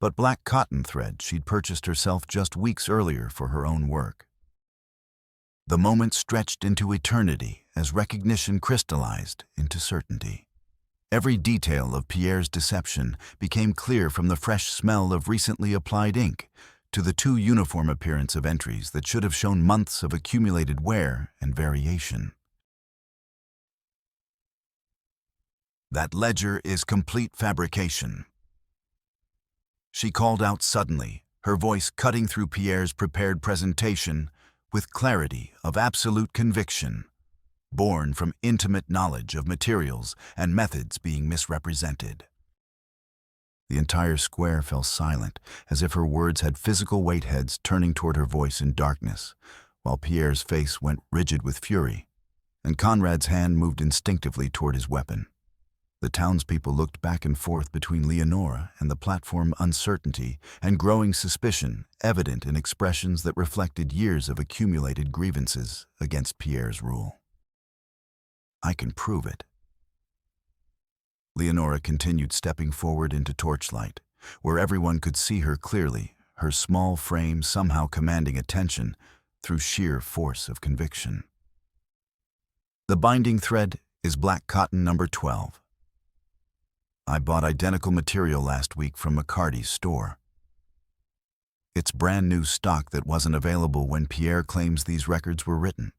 but black cotton thread she'd purchased herself just weeks earlier for her own work. The moment stretched into eternity as recognition crystallized into certainty. Every detail of Pierre's deception became clear, from the fresh smell of recently applied ink to the too uniform appearance of entries that should have shown months of accumulated wear and variation. "That ledger is complete fabrication," she called out suddenly, her voice cutting through Pierre's prepared presentation with clarity of absolute conviction, born from intimate knowledge of materials and methods being misrepresented. The entire square fell silent, as if her words had physical weight, heads turning toward her voice in darkness, while Pierre's face went rigid with fury, and Conrad's hand moved instinctively toward his weapon. The townspeople looked back and forth between Leonora and the platform, uncertainty and growing suspicion evident in expressions that reflected years of accumulated grievances against Pierre's rule. "I can prove it." Leonora continued, stepping forward into torchlight, where everyone could see her clearly, her small frame somehow commanding attention through sheer force of conviction. "The binding thread is black cotton number 12. I bought identical material last week from McCarty's store. It's brand new stock that wasn't available when Pierre claims these records were written.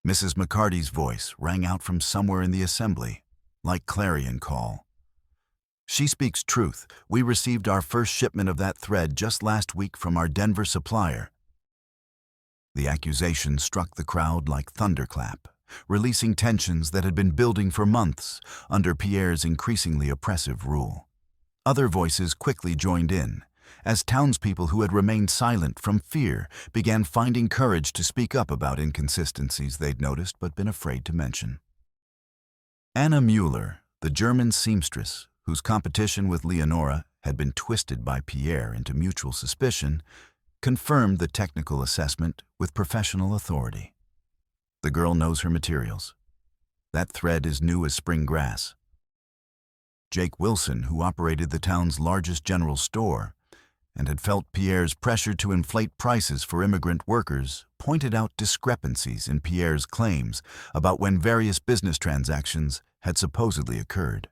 Mrs. McCarty's voice rang out from somewhere in the assembly, like clarion call. She speaks truth. We received our first shipment of that thread just last week from our Denver supplier. The accusation struck the crowd like thunderclap, releasing tensions that had been building for months under Pierre's increasingly oppressive rule. Other voices quickly joined in, as townspeople who had remained silent from fear began finding courage to speak up about inconsistencies they'd noticed but been afraid to mention. Anna Mueller, the German seamstress, whose competition with Leonora had been twisted by Pierre into mutual suspicion, confirmed the technical assessment with professional authority. The girl knows her materials. That thread is new as spring grass. Jake Wilson, who operated the town's largest general store and had felt Pierre's pressure to inflate prices for immigrant workers, pointed out discrepancies in Pierre's claims about when various business transactions had supposedly occurred.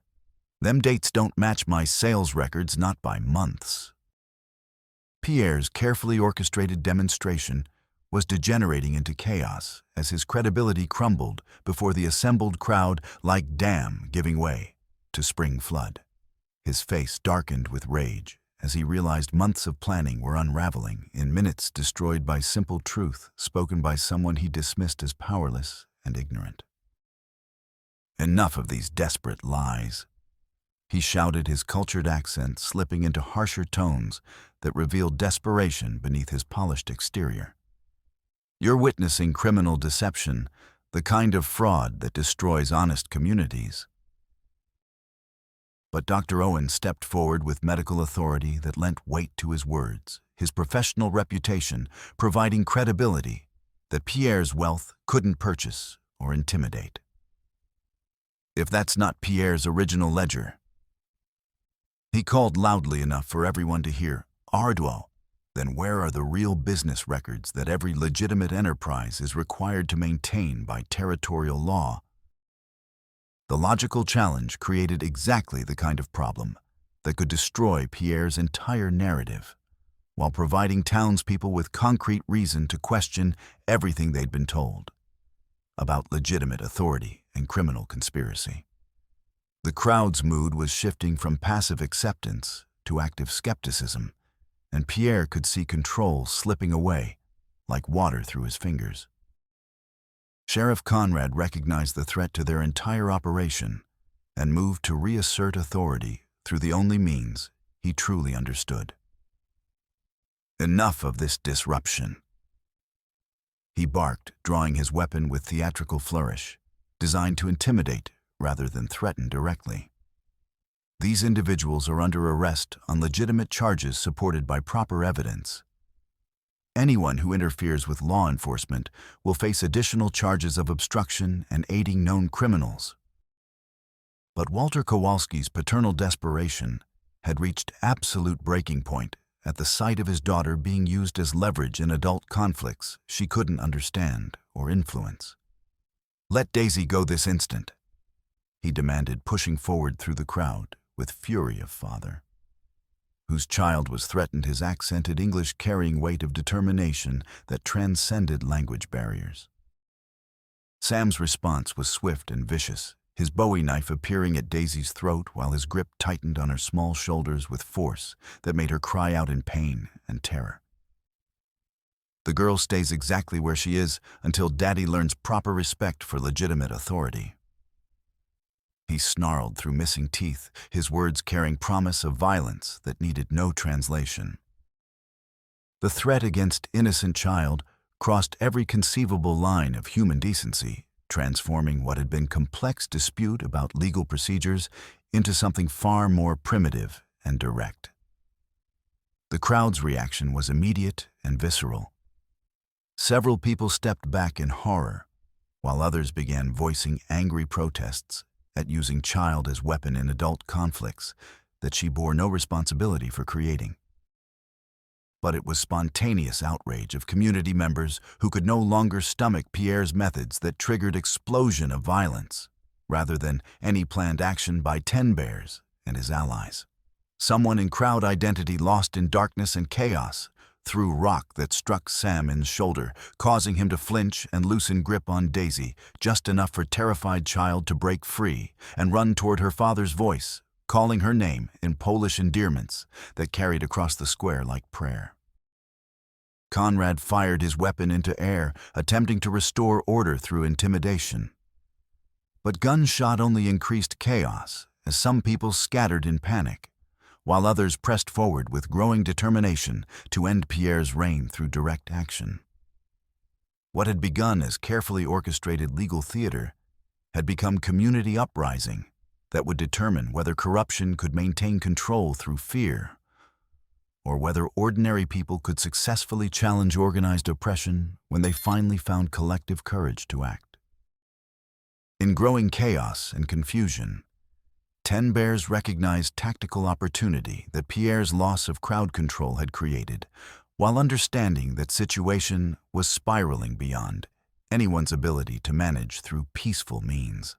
Them dates don't match my sales records, not by months. Pierre's carefully orchestrated demonstration was degenerating into chaos as his credibility crumbled before the assembled crowd like dam giving way to spring flood. His face darkened with rage as he realized months of planning were unraveling in minutes destroyed by simple truth spoken by someone he dismissed as powerless and ignorant. Enough of these desperate lies. He shouted, his cultured accent slipping into harsher tones that revealed desperation beneath his polished exterior. You're witnessing criminal deception, the kind of fraud that destroys honest communities. But Dr. Owen stepped forward with medical authority that lent weight to his words, his professional reputation providing credibility that Pierre's wealth couldn't purchase or intimidate. If that's not Pierre's original ledger, he called loudly enough for everyone to hear, Ardwell, then where are the real business records that every legitimate enterprise is required to maintain by territorial law? The logical challenge created exactly the kind of problem that could destroy Pierre's entire narrative, while providing townspeople with concrete reason to question everything they'd been told about legitimate authority and criminal conspiracy. The crowd's mood was shifting from passive acceptance to active skepticism, and Pierre could see control slipping away like water through his fingers. Sheriff Conrad recognized the threat to their entire operation and moved to reassert authority through the only means he truly understood. Enough of this disruption, he barked, drawing his weapon with theatrical flourish, designed to intimidate rather than threaten directly. These individuals are under arrest on legitimate charges supported by proper evidence. Anyone who interferes with law enforcement will face additional charges of obstruction and aiding known criminals. But Walter Kowalski's paternal desperation had reached absolute breaking point at the sight of his daughter being used as leverage in adult conflicts she couldn't understand or influence. "Let Daisy go this instant," he demanded, pushing forward through the crowd with fury of father, whose child was threatened, his accented English carrying weight of determination that transcended language barriers. Sam's response was swift and vicious, his Bowie knife appearing at Daisy's throat while his grip tightened on her small shoulders with force that made her cry out in pain and terror. The girl stays exactly where she is until Daddy learns proper respect for legitimate authority. He snarled through missing teeth, his words carrying promise of violence that needed no translation. The threat against innocent child crossed every conceivable line of human decency, transforming what had been complex dispute about legal procedures into something far more primitive and direct. The crowd's reaction was immediate and visceral. Several people stepped back in horror, while others began voicing angry protests at using child as weapon in adult conflicts that she bore no responsibility for creating. But it was spontaneous outrage of community members who could no longer stomach Pierre's methods that triggered explosion of violence, rather than any planned action by Ten Bears and his allies. Someone in crowd identity lost in darkness and chaos, threw rock that struck Sam in the shoulder, causing him to flinch and loosen grip on Daisy, just enough for terrified child to break free and run toward her father's voice, calling her name in Polish endearments that carried across the square like prayer. Conrad fired his weapon into air, attempting to restore order through intimidation. But gunshot only increased chaos, as some people scattered in panic, while others pressed forward with growing determination to end Pierre's reign through direct action. What had begun as carefully orchestrated legal theater had become community uprising that would determine whether corruption could maintain control through fear, or whether ordinary people could successfully challenge organized oppression when they finally found collective courage to act. In growing chaos and confusion, 10 Bears recognized tactical opportunity that Pierre's loss of crowd control had created, while understanding that situation was spiraling beyond anyone's ability to manage through peaceful means.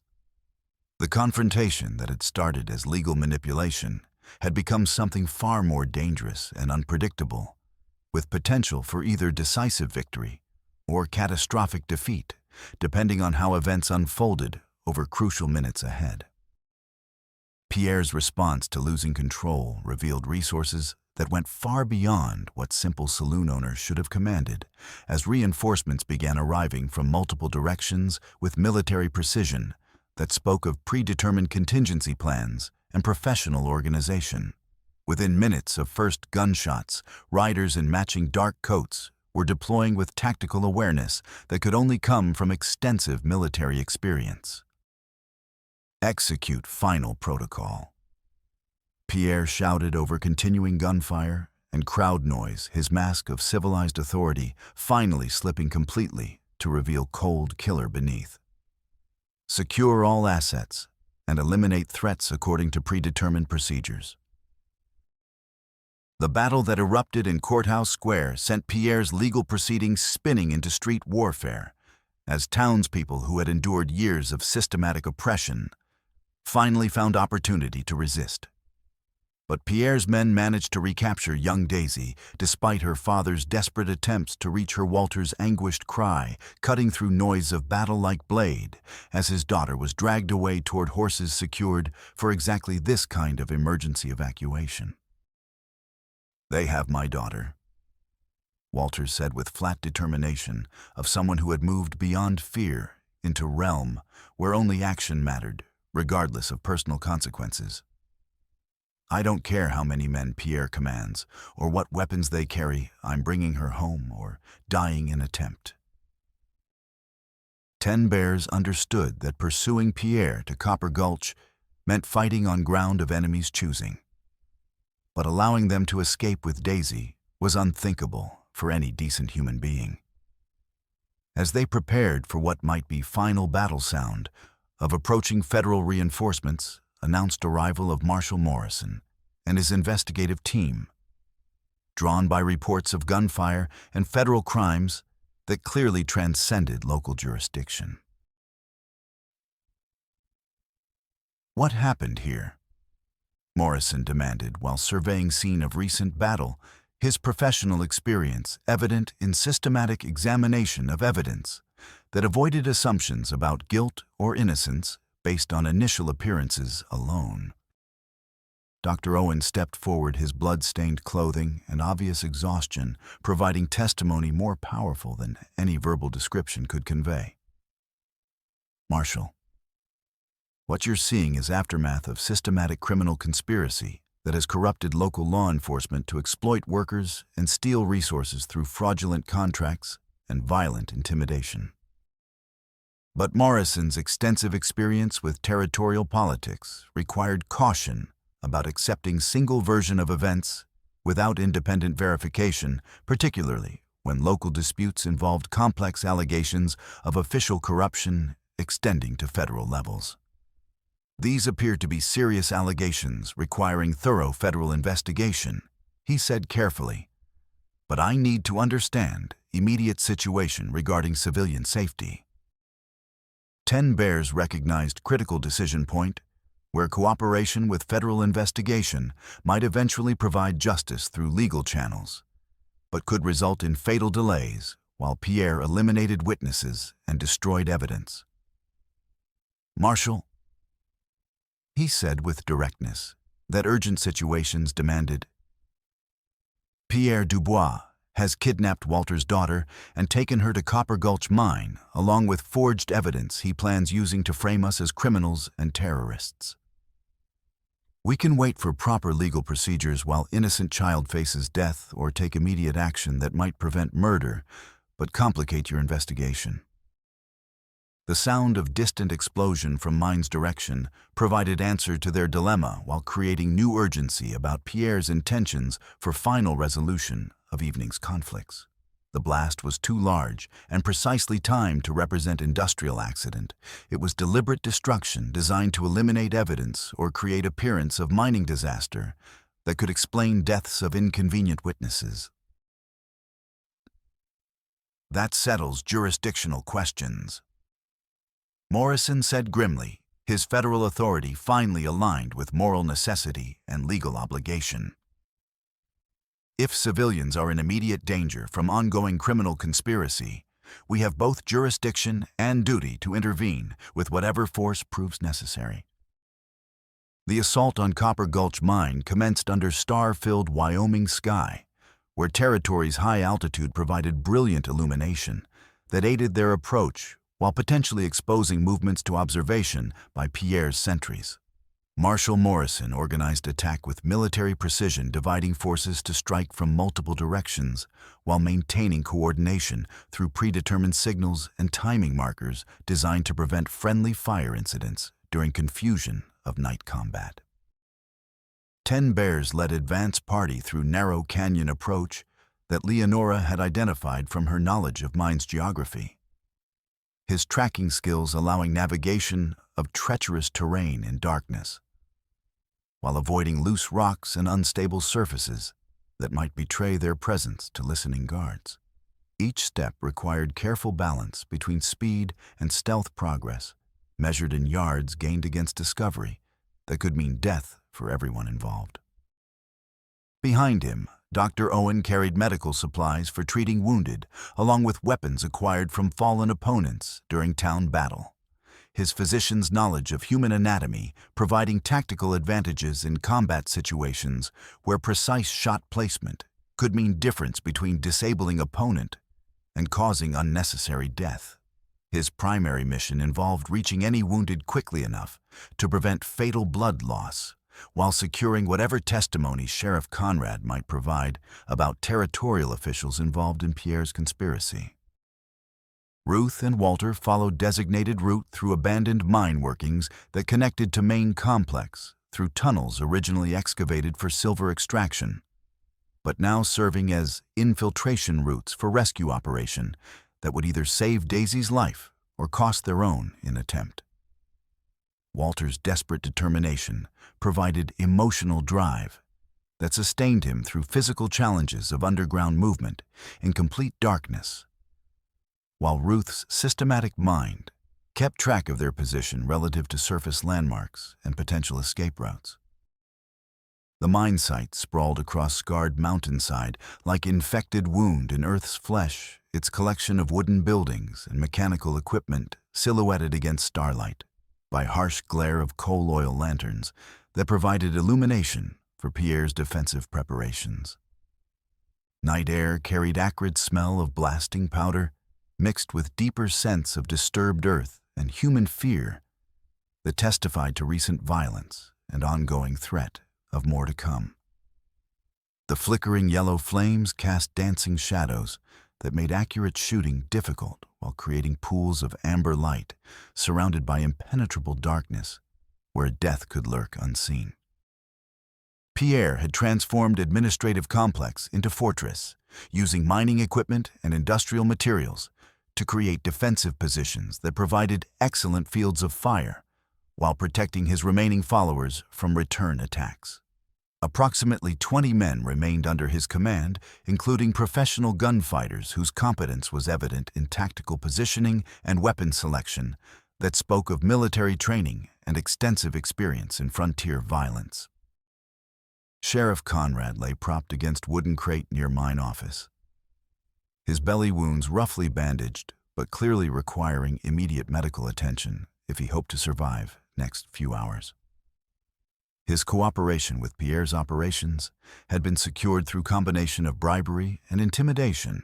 The confrontation that had started as legal manipulation had become something far more dangerous and unpredictable, with potential for either decisive victory or catastrophic defeat, depending on how events unfolded over crucial minutes ahead. Pierre's response to losing control revealed resources that went far beyond what simple saloon owners should have commanded, as reinforcements began arriving from multiple directions with military precision that spoke of predetermined contingency plans and professional organization. Within minutes of first gunshots, riders in matching dark coats were deploying with tactical awareness that could only come from extensive military experience. Execute final protocol. Pierre shouted over continuing gunfire and crowd noise, his mask of civilized authority finally slipping completely to reveal cold killer beneath. Secure all assets and eliminate threats according to predetermined procedures. The battle that erupted in Courthouse Square sent Pierre's legal proceedings spinning into street warfare, as townspeople who had endured years of systematic oppression finally found opportunity to resist. But Pierre's men managed to recapture young Daisy, despite her father's desperate attempts to reach her Walter's anguished cry, cutting through noise of battle like blade, as his daughter was dragged away toward horses secured for exactly this kind of emergency evacuation. "They have my daughter," Walter said with flat determination of someone who had moved beyond fear into realm where only action mattered, regardless of personal consequences. "I don't care how many men Pierre commands, or what weapons they carry, I'm bringing her home or dying in attempt." 10 Bears understood that pursuing Pierre to Copper Gulch meant fighting on ground of enemies' choosing. But allowing them to escape with Daisy was unthinkable for any decent human being. As they prepared for what might be final battle sound of approaching federal reinforcements, announced arrival of Marshal Morrison and his investigative team, drawn by reports of gunfire and federal crimes that clearly transcended local jurisdiction. "What happened here?" Morrison demanded while surveying scene of recent battle, his professional experience evident in systematic examination of evidence that avoided assumptions about guilt or innocence based on initial appearances alone. Dr. Owen stepped forward, his blood-stained clothing and obvious exhaustion providing testimony more powerful than any verbal description could convey. "Marshal, what you're seeing is aftermath of systematic criminal conspiracy that has corrupted local law enforcement to exploit workers and steal resources through fraudulent contracts and violent intimidation." But Morrison's extensive experience with territorial politics required caution about accepting single version of events without independent verification, particularly when local disputes involved complex allegations of official corruption extending to federal levels. "These appear to be serious allegations requiring thorough federal investigation," he said carefully, "but I need to understand immediate situation regarding civilian safety." 10 Bears recognized critical decision point where cooperation with federal investigation might eventually provide justice through legal channels, but could result in fatal delays, while Pierre eliminated witnesses and destroyed evidence. "Marshal," he said with directness that urgent situations demanded, "Pierre Dubois has kidnapped Walter's daughter and taken her to Copper Gulch Mine, along with forged evidence he plans using to frame us as criminals and terrorists. We can wait for proper legal procedures while innocent child faces death or take immediate action that might prevent murder, but complicate your investigation." The sound of distant explosion from mine's direction provided answer to their dilemma while creating new urgency about Pierre's intentions for final resolution of evening's conflicts. The blast was too large and precisely timed to represent industrial accident. It was deliberate destruction designed to eliminate evidence or create appearance of mining disaster that could explain deaths of inconvenient witnesses. "That settles jurisdictional questions," Morrison said grimly, his federal authority finally aligned with moral necessity and legal obligation. "If civilians are in immediate danger from ongoing criminal conspiracy, we have both jurisdiction and duty to intervene with whatever force proves necessary." The assault on Copper Gulch Mine commenced under star-filled Wyoming sky, where territory's high altitude provided brilliant illumination that aided their approach while potentially exposing movements to observation by Pierre's sentries. Marshal Morrison organized attack with military precision, dividing forces to strike from multiple directions while maintaining coordination through predetermined signals and timing markers designed to prevent friendly fire incidents during confusion of night combat. 10 Bears led advance party through narrow canyon approach that Leonora had identified from her knowledge of mine's geography, his tracking skills allowing navigation of treacherous terrain in darkness, while avoiding loose rocks and unstable surfaces that might betray their presence to listening guards. Each step required careful balance between speed and stealth progress, measured in yards gained against discovery that could mean death for everyone involved. Behind him, Dr. Owen carried medical supplies for treating wounded, along with weapons acquired from fallen opponents during town battle. His physician's knowledge of human anatomy providing tactical advantages in combat situations where precise shot placement could mean difference between disabling opponent and causing unnecessary death. His primary mission involved reaching any wounded quickly enough to prevent fatal blood loss, while securing whatever testimony Sheriff Conrad might provide about territorial officials involved in Pierre's conspiracy. Ruth and Walter followed designated route through abandoned mine workings that connected to main complex through tunnels originally excavated for silver extraction, but now serving as infiltration routes for rescue operation that would either save Daisy's life or cost their own in attempt. Walter's desperate determination provided emotional drive that sustained him through physical challenges of underground movement in complete darkness, while Ruth's systematic mind kept track of their position relative to surface landmarks and potential escape routes. The mine site sprawled across scarred mountainside like infected wound in Earth's flesh, its collection of wooden buildings and mechanical equipment silhouetted against starlight by harsh glare of coal oil lanterns that provided illumination for Pierre's defensive preparations. Night air carried acrid smell of blasting powder, mixed with deeper sense of disturbed earth and human fear that testified to recent violence and ongoing threat of more to come. The flickering yellow flames cast dancing shadows that made accurate shooting difficult while creating pools of amber light surrounded by impenetrable darkness where death could lurk unseen. Pierre had transformed administrative complex into fortress, using mining equipment and industrial materials to create defensive positions that provided excellent fields of fire while protecting his remaining followers from return attacks. Approximately 20 men remained under his command, including professional gunfighters whose competence was evident in tactical positioning and weapon selection that spoke of military training and extensive experience in frontier violence. Sheriff Conrad lay propped against wooden crate near mine office, his belly wounds roughly bandaged, but clearly requiring immediate medical attention if he hoped to survive next few hours. His cooperation with Pierre's operations had been secured through combination of bribery and intimidation.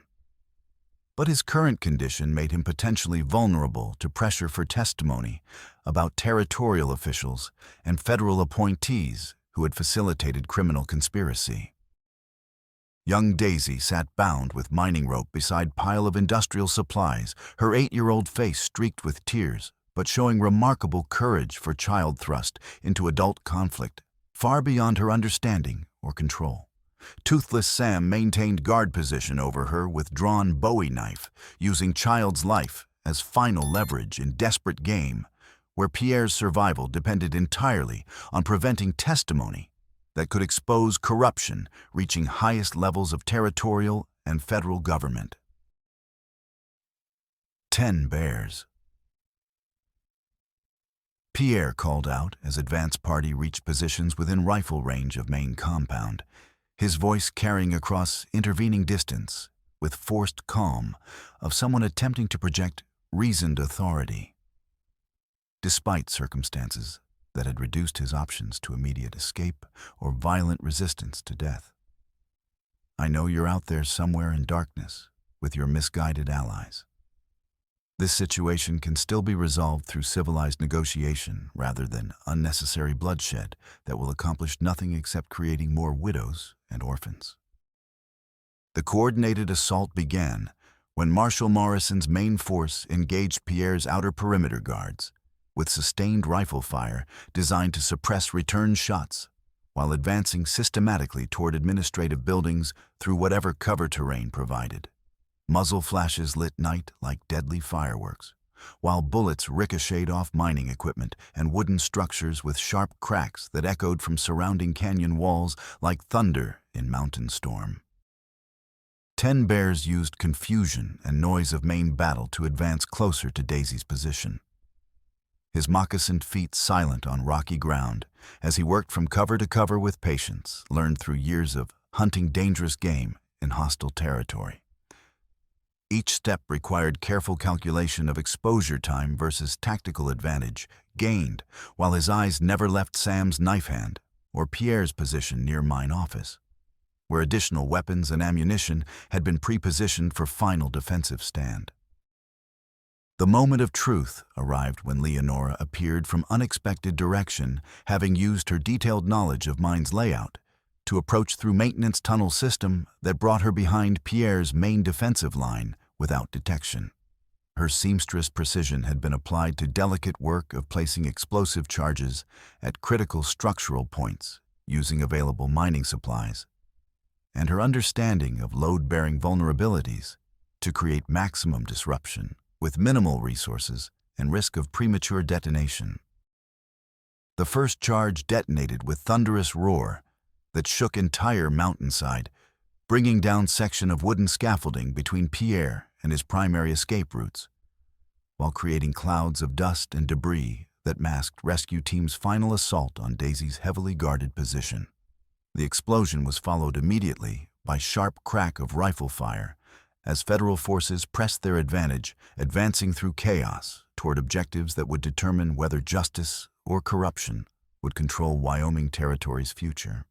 But his current condition made him potentially vulnerable to pressure for testimony about territorial officials and federal appointees who had facilitated criminal conspiracy. Young Daisy sat bound with mining rope beside pile of industrial supplies, her 8-year-old face streaked with tears, but showing remarkable courage for child thrust into adult conflict, far beyond her understanding or control. Toothless Sam maintained guard position over her with drawn Bowie knife, using child's life as final leverage in desperate game, where Pierre's survival depended entirely on preventing testimony that could expose corruption reaching highest levels of territorial and federal government. 10 bears. Pierre called out as advance party reached positions within rifle range of main compound, his voice carrying across intervening distance with forced calm of someone attempting to project reasoned authority. Despite circumstances that had reduced his options to immediate escape or violent resistance to death. I know you're out there somewhere in darkness with your misguided allies. This situation can still be resolved through civilized negotiation rather than unnecessary bloodshed that will accomplish nothing except creating more widows and orphans. The coordinated assault began when Marshal Morrison's main force engaged Pierre's outer perimeter guards with sustained rifle fire designed to suppress return shots while advancing systematically toward administrative buildings through whatever cover terrain provided. Muzzle flashes lit night like deadly fireworks, while bullets ricocheted off mining equipment and wooden structures with sharp cracks that echoed from surrounding canyon walls like thunder in mountain storm. 10 bears used confusion and noise of main battle to advance closer to Daisy's position. His moccasined feet silent on rocky ground as he worked from cover to cover with patience, learned through years of hunting dangerous game in hostile territory. Each step required careful calculation of exposure time versus tactical advantage gained, while his eyes never left Sam's knife hand or Pierre's position near mine office, where additional weapons and ammunition had been pre-positioned for final defensive stand. The moment of truth arrived when Leonora appeared from unexpected direction, having used her detailed knowledge of mine's layout to approach through maintenance tunnel system that brought her behind Pierre's main defensive line without detection. Her seamstress precision had been applied to delicate work of placing explosive charges at critical structural points using available mining supplies, and her understanding of load-bearing vulnerabilities to create maximum disruption with minimal resources and risk of premature detonation. The first charge detonated with thunderous roar that shook entire mountainside, bringing down section of wooden scaffolding between Pierre and his primary escape routes, while creating clouds of dust and debris that masked rescue team's final assault on Daisy's heavily guarded position. The explosion was followed immediately by sharp crack of rifle fire as federal forces pressed their advantage, advancing through chaos toward objectives that would determine whether justice or corruption would control Wyoming Territory's future.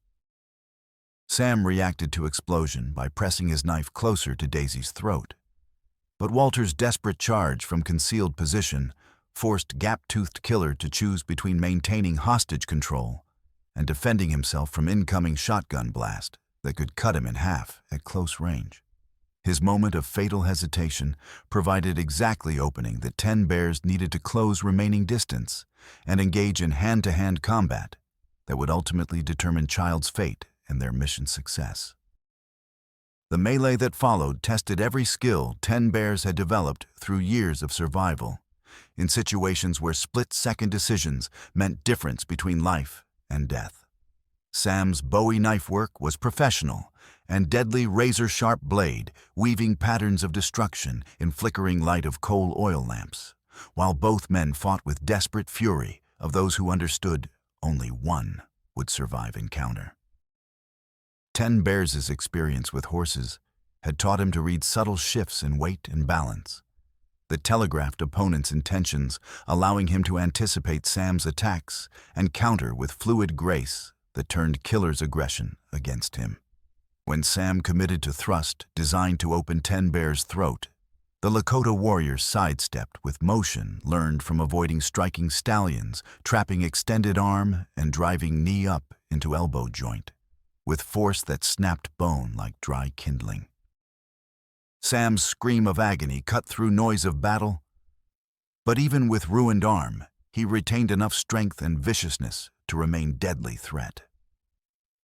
Sam reacted to explosion by pressing his knife closer to Daisy's throat. But Walter's desperate charge from concealed position forced gap-toothed killer to choose between maintaining hostage control and defending himself from incoming shotgun blast that could cut him in half at close range. His moment of fatal hesitation provided exactly opening that 10 bears needed to close remaining distance and engage in hand-to-hand combat that would ultimately determine Child's fate and their mission success. The melee that followed tested every skill 10 bears had developed through years of survival, in situations where split-second decisions meant difference between life and death. Sam's Bowie knife work was professional, and deadly razor-sharp blade weaving patterns of destruction in flickering light of coal oil lamps, while both men fought with desperate fury of those who understood only one would survive encounter. 10 bears' experience with horses had taught him to read subtle shifts in weight and balance that telegraphed opponents' intentions, allowing him to anticipate Sam's attacks and counter with fluid grace that turned killer's aggression against him. When Sam committed to thrust designed to open Ten Bear's throat, the Lakota warrior sidestepped with motion learned from avoiding striking stallions, trapping extended arm, and driving knee up into elbow joint, with force that snapped bone like dry kindling. Sam's scream of agony cut through noise of battle, but even with ruined arm, he retained enough strength and viciousness to remain deadly threat.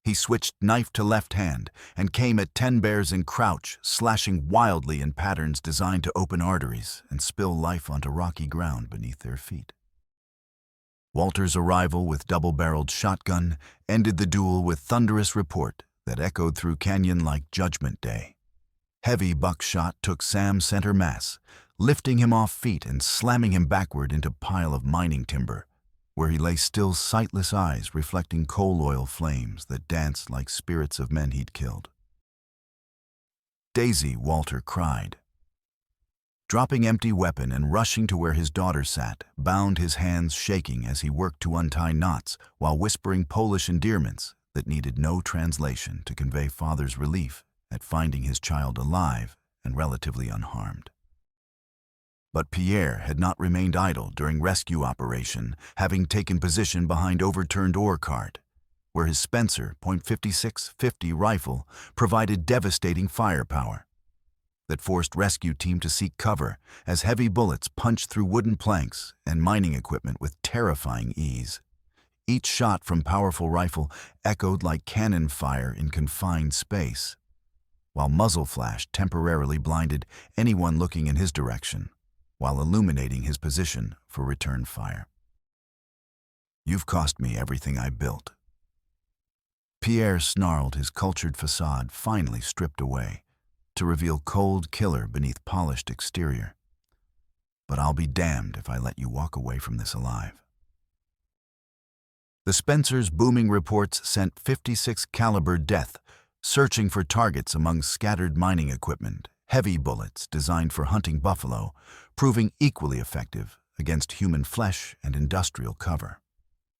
He switched knife to left hand and came at Ten Bears in crouch, slashing wildly in patterns designed to open arteries and spill life onto rocky ground beneath their feet. Walter's arrival with double-barreled shotgun ended the duel with thunderous report that echoed through canyon like Judgment Day. Heavy buckshot took Sam center mass, lifting him off feet and slamming him backward into a pile of mining timber, where he lay still, sightless eyes reflecting coal oil flames that danced like spirits of men he'd killed. "Daisy," Walter cried. Dropping empty weapon and rushing to where his daughter sat, bound, his hands shaking as he worked to untie knots while whispering Polish endearments that needed no translation to convey father's relief at finding his child alive and relatively unharmed. But Pierre had not remained idle during rescue operation, having taken position behind overturned ore cart, where his Spencer .56-50 rifle provided devastating firepower that forced rescue team to seek cover as heavy bullets punched through wooden planks and mining equipment with terrifying ease. Each shot from powerful rifle echoed like cannon fire in confined space, while muzzle flash temporarily blinded anyone looking in his direction, while illuminating his position for return fire. "You've cost me everything I built." Pierre snarled, his cultured facade finally stripped away to reveal cold killer beneath polished exterior. "But I'll be damned if I let you walk away from this alive." The Spencer's booming reports sent .56 caliber death searching for targets among scattered mining equipment, heavy bullets designed for hunting buffalo, proving equally effective against human flesh and industrial cover.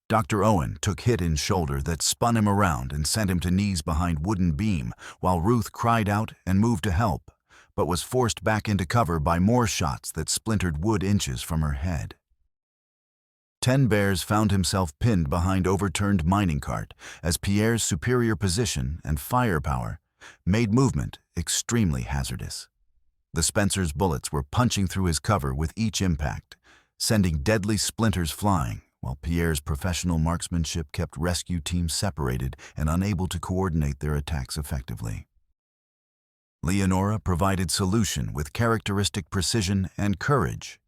Dr. Owen took hit in shoulder that spun him around and sent him to knees behind wooden beam, while Ruth cried out and moved to help, but was forced back into cover by more shots that splintered wood inches from her head. Ten Bears found himself pinned behind overturned mining cart as Pierre's superior position and firepower made movement extremely hazardous. The Spencer's bullets were punching through his cover with each impact, sending deadly splinters flying, while Pierre's professional marksmanship kept rescue teams separated and unable to coordinate their attacks effectively. Leonora provided solution with characteristic precision and courage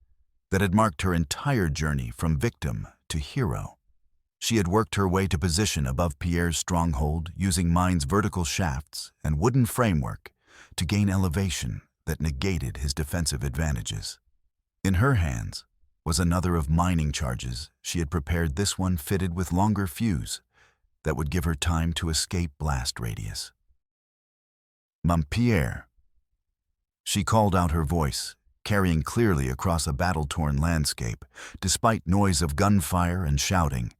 that had marked her entire journey from victim to hero. She had worked her way to position above Pierre's stronghold using mine's vertical shafts and wooden framework to gain elevation that negated his defensive advantages. In her hands was another of mining charges she had prepared, this one fitted with longer fuse that would give her time to escape blast radius. "Mon Pierre," she called out, her voice carrying clearly across a battle-torn landscape, despite noise of gunfire and shouting.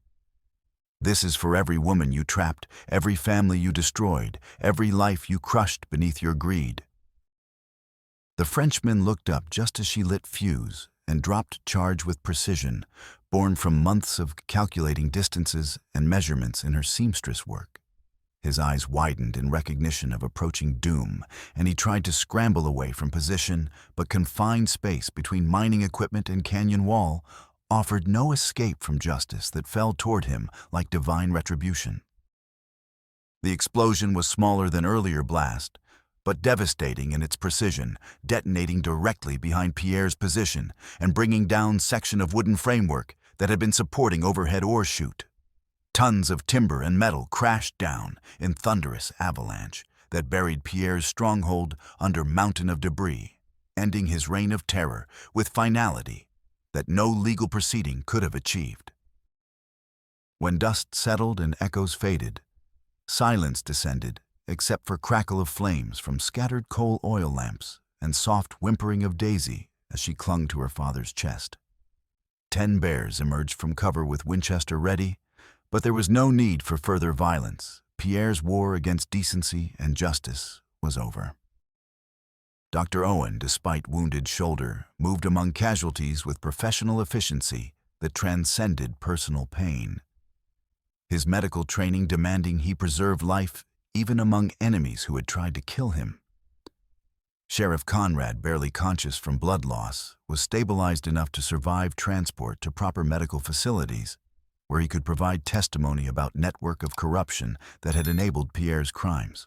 "This is for every woman you trapped, every family you destroyed, every life you crushed beneath your greed." The Frenchman looked up just as she lit fuse and dropped charge with precision, born from months of calculating distances and measurements in her seamstress work. His eyes widened in recognition of approaching doom, and he tried to scramble away from position, but confined space between mining equipment and canyon wall offered no escape from justice that fell toward him like divine retribution. The explosion was smaller than earlier blast, but devastating in its precision, detonating directly behind Pierre's position and bringing down section of wooden framework that had been supporting overhead ore chute. Tons of timber and metal crashed down in thunderous avalanche that buried Pierre's stronghold under mountain of debris, ending his reign of terror with finality that no legal proceeding could have achieved. When dust settled and echoes faded, silence descended except for crackle of flames from scattered coal oil lamps and soft whimpering of Daisy as she clung to her father's chest. 10 bears emerged from cover with Winchester ready, but there was no need for further violence. Pierre's war against decency and justice was over. Dr. Owen, despite wounded shoulder, moved among casualties with professional efficiency that transcended personal pain. His medical training demanding he preserve life even among enemies who had tried to kill him. Sheriff Conrad, barely conscious from blood loss, was stabilized enough to survive transport to proper medical facilities, where he could provide testimony about network of corruption that had enabled Pierre's crimes.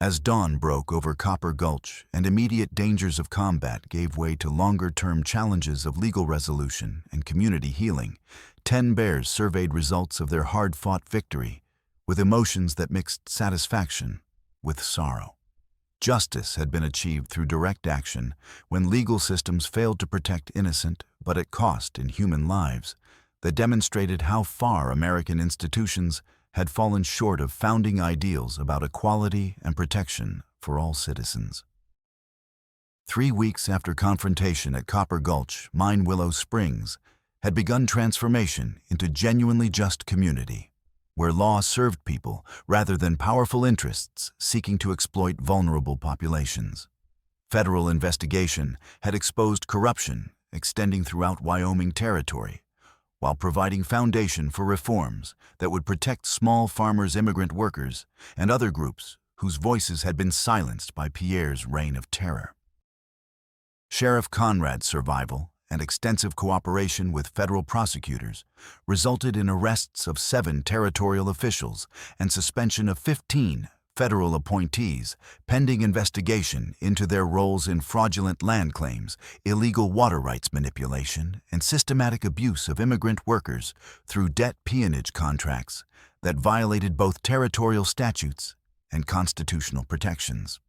As dawn broke over Copper Gulch and immediate dangers of combat gave way to longer-term challenges of legal resolution and community healing, 10 bears surveyed results of their hard-fought victory with emotions that mixed satisfaction with sorrow. Justice had been achieved through direct action when legal systems failed to protect innocent, but at cost in human lives, that demonstrated how far American institutions had fallen short of founding ideals about equality and protection for all citizens. 3 weeks after confrontation at Copper Gulch, Mine Willow Springs had begun transformation into genuinely just community, where law served people rather than powerful interests seeking to exploit vulnerable populations. Federal investigation had exposed corruption extending throughout Wyoming territory, while providing foundation for reforms that would protect small farmers, immigrant workers, and other groups whose voices had been silenced by Pierre's reign of terror. Sheriff Conrad's survival and extensive cooperation with federal prosecutors resulted in arrests of 7 territorial officials and suspension of 15 federal appointees pending investigation into their roles in fraudulent land claims, illegal water rights manipulation, and systematic abuse of immigrant workers through debt peonage contracts that violated both territorial statutes and constitutional protections.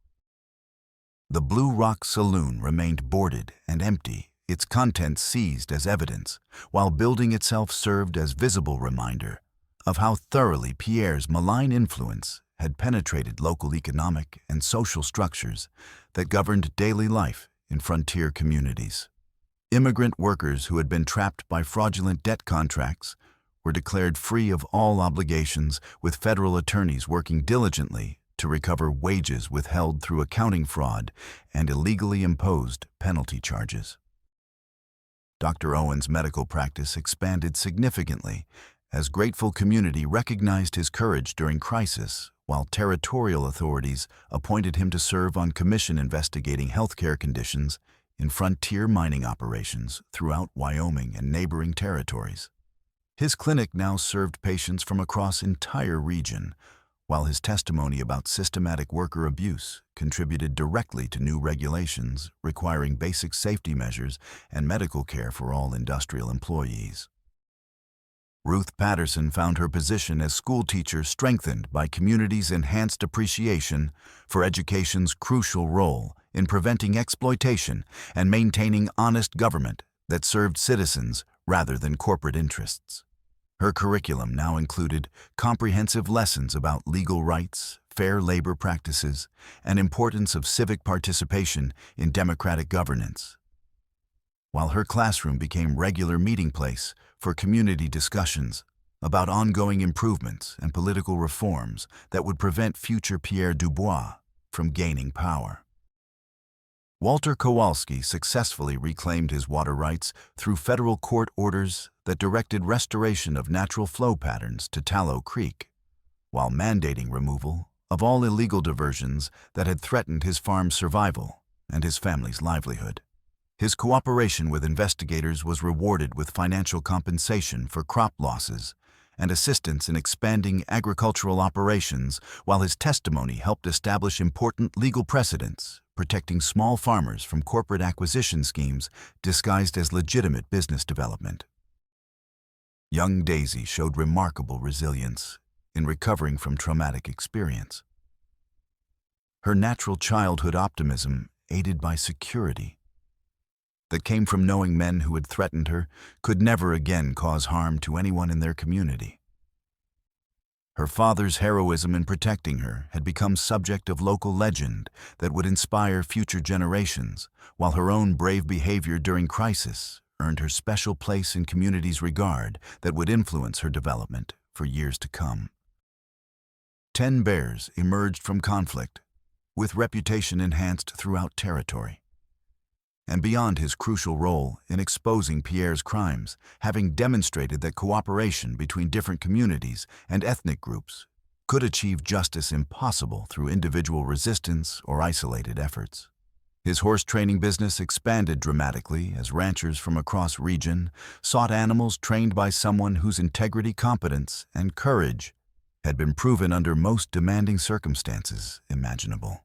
The Blue Rock Saloon remained boarded and empty, its contents seized as evidence, while building itself served as visible reminder of how thoroughly Pierre's malign influence had penetrated local economic and social structures that governed daily life in frontier communities. Immigrant workers who had been trapped by fraudulent debt contracts were declared free of all obligations, with federal attorneys working diligently to recover wages withheld through accounting fraud and illegally imposed penalty charges. Dr. Owen's medical practice expanded significantly as grateful community recognized his courage during crisis, while territorial authorities appointed him to serve on commission investigating healthcare conditions in frontier mining operations throughout Wyoming and neighboring territories. His clinic now served patients from across entire region, while his testimony about systematic worker abuse contributed directly to new regulations requiring basic safety measures and medical care for all industrial employees. Ruth Patterson found her position as schoolteacher strengthened by community's enhanced appreciation for education's crucial role in preventing exploitation and maintaining honest government that served citizens rather than corporate interests. Her curriculum now included comprehensive lessons about legal rights, fair labor practices, and importance of civic participation in democratic governance, while her classroom became regular meeting place for community discussions about ongoing improvements and political reforms that would prevent future Pierre Dubois from gaining power. Walter Kowalski successfully reclaimed his water rights through federal court orders that directed restoration of natural flow patterns to Tallow Creek, while mandating removal of all illegal diversions that had threatened his farm's survival and his family's livelihood. His cooperation with investigators was rewarded with financial compensation for crop losses and assistance in expanding agricultural operations, while his testimony helped establish important legal precedents, protecting small farmers from corporate acquisition schemes disguised as legitimate business development. Young Daisy showed remarkable resilience in recovering from traumatic experience. Her natural childhood optimism, aided by security, that came from knowing men who had threatened her could never again cause harm to anyone in their community. Her father's heroism in protecting her had become subject of local legend that would inspire future generations, while her own brave behavior during crisis earned her special place in community's regard that would influence her development for years to come. 10 Bears emerged from conflict, with reputation enhanced throughout territory. And beyond his crucial role in exposing Pierre's crimes, having demonstrated that cooperation between different communities and ethnic groups could achieve justice impossible through individual resistance or isolated efforts. His horse training business expanded dramatically as ranchers from across region sought animals trained by someone whose integrity, competence, and courage had been proven under most demanding circumstances imaginable.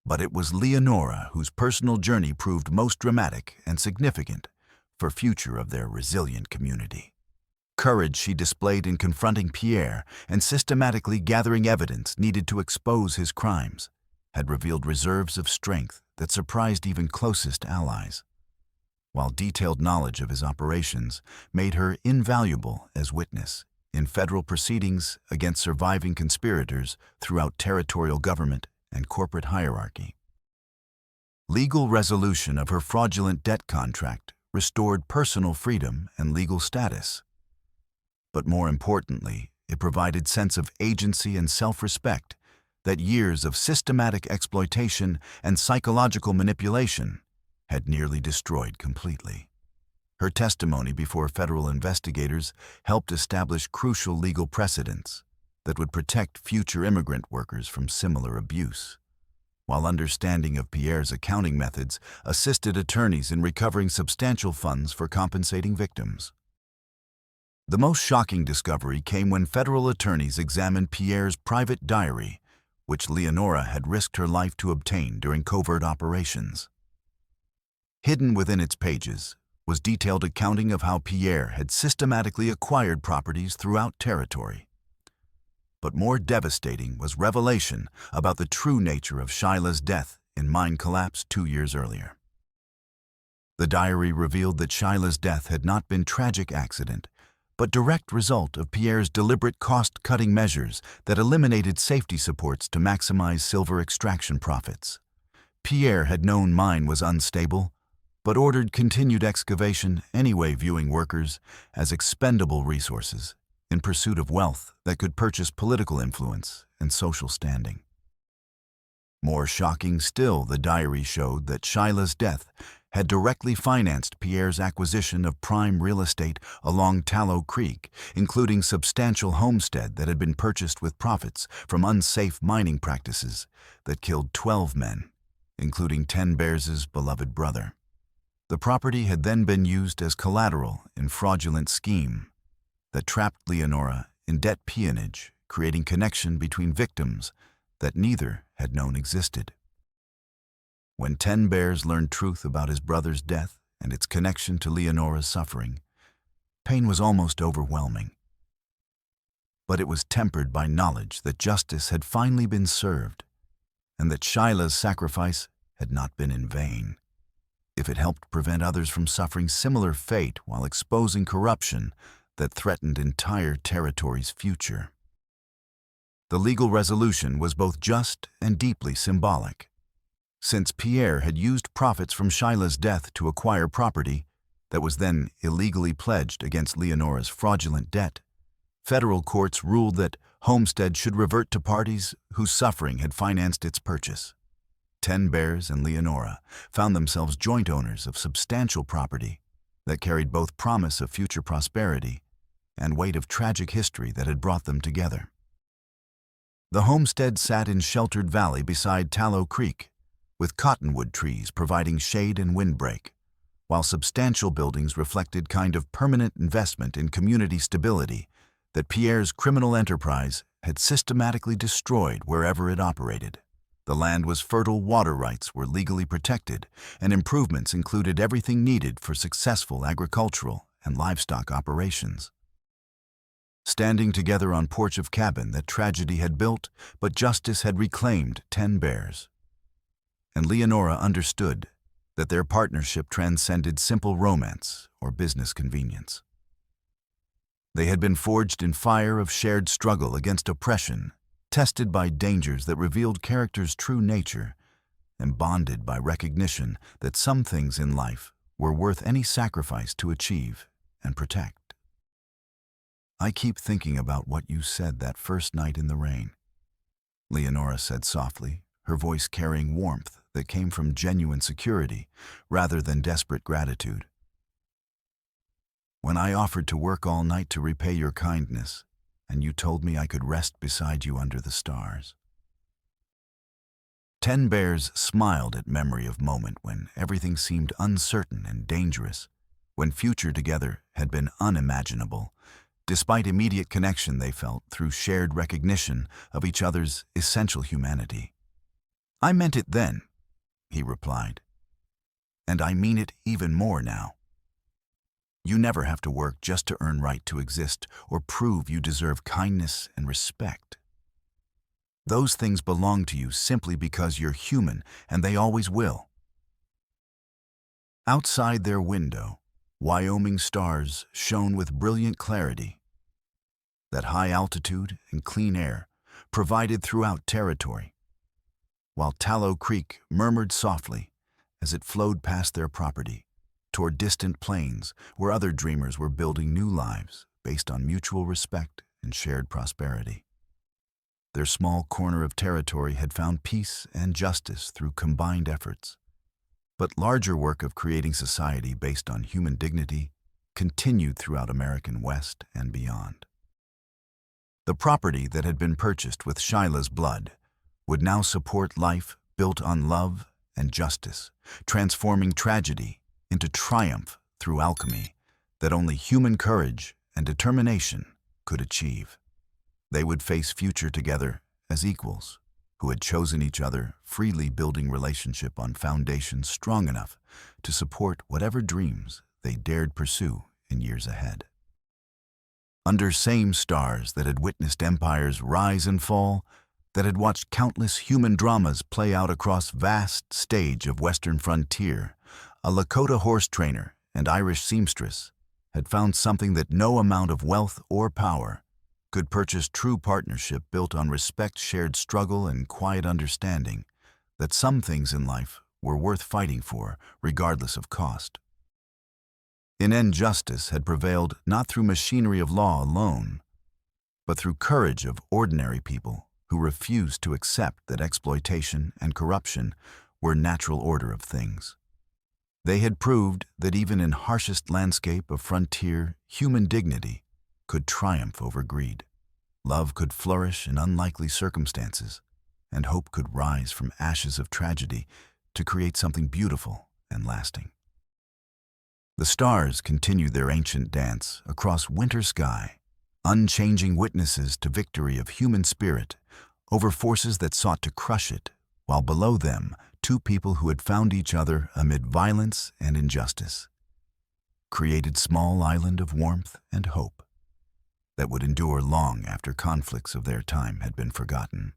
But it was Leonora whose personal journey proved most dramatic and significant for future of their resilient community. Courage she displayed in confronting Pierre and systematically gathering evidence needed to expose his crimes had revealed reserves of strength that surprised even closest allies, while detailed knowledge of his operations made her invaluable as witness in federal proceedings against surviving conspirators throughout territorial government and corporate hierarchy. Legal resolution of her fraudulent debt contract restored personal freedom and legal status. But more importantly, it provided sense of agency and self-respect that years of systematic exploitation and psychological manipulation had nearly destroyed completely. Her testimony before federal investigators helped establish crucial legal precedents that would protect future immigrant workers from similar abuse, while understanding of Pierre's accounting methods assisted attorneys in recovering substantial funds for compensating victims. The most shocking discovery came when federal attorneys examined Pierre's private diary, which Leonora had risked her life to obtain during covert operations. Hidden within its pages was detailed accounting of how Pierre had systematically acquired properties throughout territory. But more devastating was revelation about the true nature of Shyla's death in mine collapse 2 years earlier. The diary revealed that Shyla's death had not been tragic accident, but direct result of Pierre's deliberate cost-cutting measures that eliminated safety supports to maximize silver extraction profits. Pierre had known mine was unstable, but ordered continued excavation anyway, viewing workers as expendable resources in pursuit of wealth that could purchase political influence and social standing. More shocking still, the diary showed that Shyla's death had directly financed Pierre's acquisition of prime real estate along Tallow Creek, including substantial homestead that had been purchased with profits from unsafe mining practices that killed 12 men, including 10 Bears' beloved brother. The property had then been used as collateral in fraudulent scheme that trapped Leonora in debt peonage, creating connection between victims that neither had known existed. When 10 Bears learned truth about his brother's death and its connection to Leonora's suffering, pain was almost overwhelming. But it was tempered by knowledge that justice had finally been served and that Shyla's sacrifice had not been in vain. If it helped prevent others from suffering similar fate while exposing corruption that threatened entire territory's future. The legal resolution was both just and deeply symbolic. Since Pierre had used profits from Shyla's death to acquire property that was then illegally pledged against Leonora's fraudulent debt, federal courts ruled that homestead should revert to parties whose suffering had financed its purchase. 10 Bears and Leonora found themselves joint owners of substantial property that carried both promise of future prosperity and weight of tragic history that had brought them together. The homestead sat in sheltered valley beside Tallow Creek, with cottonwood trees providing shade and windbreak, while substantial buildings reflected kind of permanent investment in community stability that Pierre's criminal enterprise had systematically destroyed wherever it operated. The land was fertile, water rights were legally protected, and improvements included everything needed for successful agricultural and livestock operations. Standing together on porch of cabin that tragedy had built, but justice had reclaimed 10 Bears. And Leonora understood that their partnership transcended simple romance or business convenience. They had been forged in fire of shared struggle against oppression, tested by dangers that revealed character's true nature, and bonded by recognition that some things in life were worth any sacrifice to achieve and protect. "I keep thinking about what you said that first night in the rain," Leonora said softly, her voice carrying warmth that came from genuine security rather than desperate gratitude. "When I offered to work all night to repay your kindness, and you told me I could rest beside you under the stars." 10 Bears smiled at memory of moment when everything seemed uncertain and dangerous, when future together had been unimaginable, despite immediate connection they felt through shared recognition of each other's essential humanity. "I meant it then," he replied, "and I mean it even more now. You never have to work just to earn right to exist or prove you deserve kindness and respect. Those things belong to you simply because you're human, and they always will." Outside their window, Wyoming stars shone with brilliant clarity. That high altitude and clean air provided throughout territory, while Tallow Creek murmured softly as it flowed past their property toward distant plains where other dreamers were building new lives based on mutual respect and shared prosperity. Their small corner of territory had found peace and justice through combined efforts, but larger work of creating society based on human dignity continued throughout American West and beyond. The property that had been purchased with Shyla's blood would now support life built on love and justice, transforming tragedy into triumph through alchemy that only human courage and determination could achieve. They would face future together as equals, who had chosen each other, freely building relationship on foundations strong enough to support whatever dreams they dared pursue in years ahead. Under same stars that had witnessed empires rise and fall, that had watched countless human dramas play out across vast stage of Western frontier, a Lakota horse trainer and Irish seamstress had found something that no amount of wealth or power could purchase: true partnership built on respect, shared struggle, and quiet understanding that some things in life were worth fighting for, regardless of cost. Injustice had prevailed not through machinery of law alone, but through courage of ordinary people who refused to accept that exploitation and corruption were natural order of things. They had proved that even in harshest landscape of frontier, human dignity could triumph over greed. Love could flourish in unlikely circumstances, and hope could rise from ashes of tragedy to create something beautiful and lasting. The stars continued their ancient dance across winter sky, unchanging witnesses to victory of human spirit over forces that sought to crush it, while below them, two people who had found each other amid violence and injustice created small island of warmth and hope that would endure long after conflicts of their time had been forgotten.